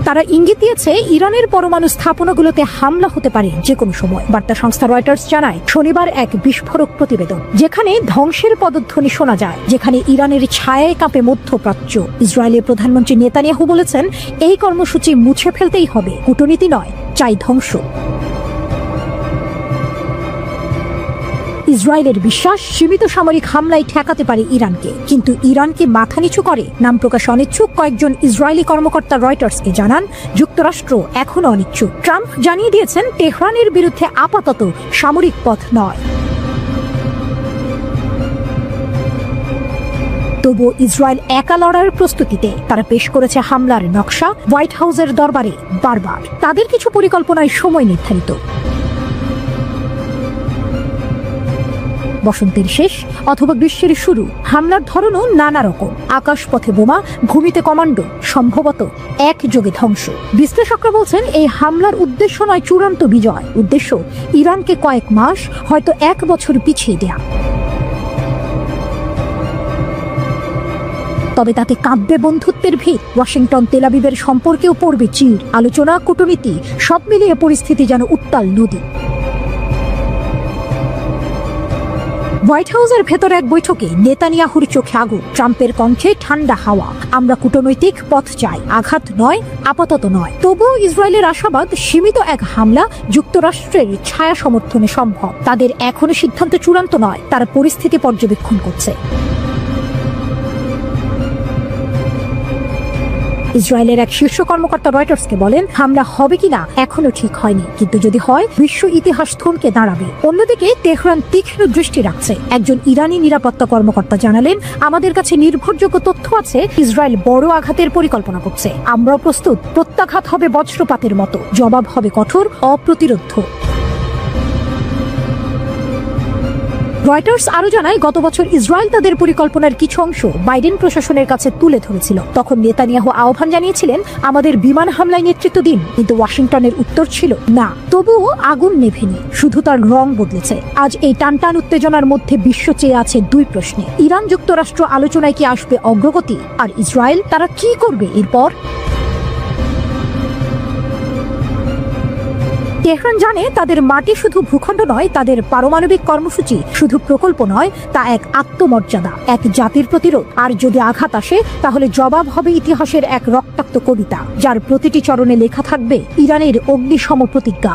তারা ইঙ্গিত দিয়েছে ইরানের পরমাণু স্থাপনাগুলোতে হামলা হতে পারে যে কোনো সময়। বার্তা সংস্থা রয়টার্স জানায় শনিবার এক বিস্ফোরক প্রতিবেদন, যেখানে ধ্বংসের পদধ্বনি শোনা যায়, যেখানে ইরানের ছায়ায় কাঁপে মধ্যপ্রাচ্য। ইসরায়েলের প্রধানমন্ত্রী নেতানিয়াহু বলেছেন এই কর্মসূচি মুছে ফেলতেই হবে, কূটনীতি নয়, চাই ধ্বংস। ইসরায়েলের বিশ্বাস সীমিত সামরিক হামলায় ঠেকাতে পারে ইরানকে, কিন্তু ইরানকে মাথা নিচু করে নাম প্রকাশ অনিচ্ছুক কয়েকজন ইসরায়েলি কর্মকর্তা রয়টার্সকে জানান যুক্তরাষ্ট্র এখনো অনিচ্ছুক। ট্রাম্প জানিয়ে দিয়েছেন তেহরানের বিরুদ্ধে আপাতত সামরিক পথ নয়। তবুও ইসরায়েল একা লড়ার প্রস্তুতিতে। তারা পেশ করেছে হামলার নকশা হোয়াইট হাউসের দরবারে বারবার। তাদের কিছু পরিকল্পনায় সময় নির্ধারিত। বসন্তের শেষ অথবা গ্রীষ্মের শুরু। হামলার ধরনও নানা রকম, আকাশপথে বোমা, ভূমিতে কমান্ডো, সম্ভবত একযোগে ধ্বংস। বিশ্লেষকরা বলছেন এই হামলার উদ্দেশ্য নয় চূড়ান্ত বিজয়, উদ্দেশ্য ইরানকে কয়েক মাস, হয়তো 1 বছর পিছিয়ে দেয়া। তবে তাতে কাঁপবে বন্ধুত্বের ভিত। ওয়াশিংটন তেল আবিবের সম্পর্কেও পড়বে চির। আলোচনা, কূটনীতি সব মিলিয়ে পরিস্থিতি যেন উত্তাল নদী। হোয়াইট হাউসের ভেতরে এক বৈঠকে নেতানিয়াহুর চোখে আগুন, ট্রাম্পের কণ্ঠে ঠান্ডা হাওয়া। আমরা কূটনৈতিক পথ চাই, আঘাত নয়, আপাতত নয়। তবুও ইসরায়েলের আশাবাদ সীমিত এক হামলা যুক্তরাষ্ট্রের ছায়া সমর্থনে সম্ভব। তাদের এখনো সিদ্ধান্ত চূড়ান্ত নয়, তারা পরিস্থিতি পর্যবেক্ষণ করছে। ইসরায়েলের এক শীর্ষ কর্মকর্তা রয়টার্সকে বলেন হামলা হবে কিনা এখনো ঠিক হয়নি, কিন্তু যদি হয় বিশ্ব ইতিহাস থমকে দাঁড়াবে। অন্যদিকে তেহরান তীক্ষ্ণ দৃষ্টি রাখছে। একজন ইরানি নিরাপত্তা কর্মকর্তা জানালেন আমাদের কাছে নির্ভরযোগ্য তথ্য আছে, ইসরায়েল বড় আঘাতের পরিকল্পনা করছে। আমরাও প্রস্তুত। প্রত্যাঘাত হবে বজ্রপাতের মতো, জবাব হবে কঠোর, অপ্রতিরোধ্য। রয়টার্স আরো জানায় গত বছর ইসরায়েল তাদের পরিকল্পনার কিছু অংশ বাইডেন প্রশাসনের কাছে তুলে ধরেছিল। তখন নেতানিয়াহু আহ্বান জানিয়েছিলেন আমাদের বিমান হামলায় নেতৃত্ব দিন, কিন্তু ওয়াশিংটনের উত্তর ছিল না। তবুও আগুন নেভেনি, শুধু তার রং বদলেছে। আজ এই টানটান উত্তেজনার মধ্যে বিশ্ব চেয়ে আছে দুই প্রশ্নে। ইরান যুক্তরাষ্ট্র আলোচনায় কি আসবে অগ্রগতি, আর ইসরায়েল তারা কি করবে এরপর। তেহরান জানে তাদের মাটি শুধু ভূখণ্ড নয়, তাদের পারমাণবিক কর্মসূচি শুধু প্রকল্প নয়, তা এক আত্মমর্যাদা, এক জাতির প্রতিরোধ। আর যদি আঘাত আসে তাহলে জবাব হবে ইতিহাসের এক রক্তাক্ত কবিতা, যার প্রতিটি চরণে লেখা থাকবে ইরানের অগ্নিসম প্রতিজ্ঞা।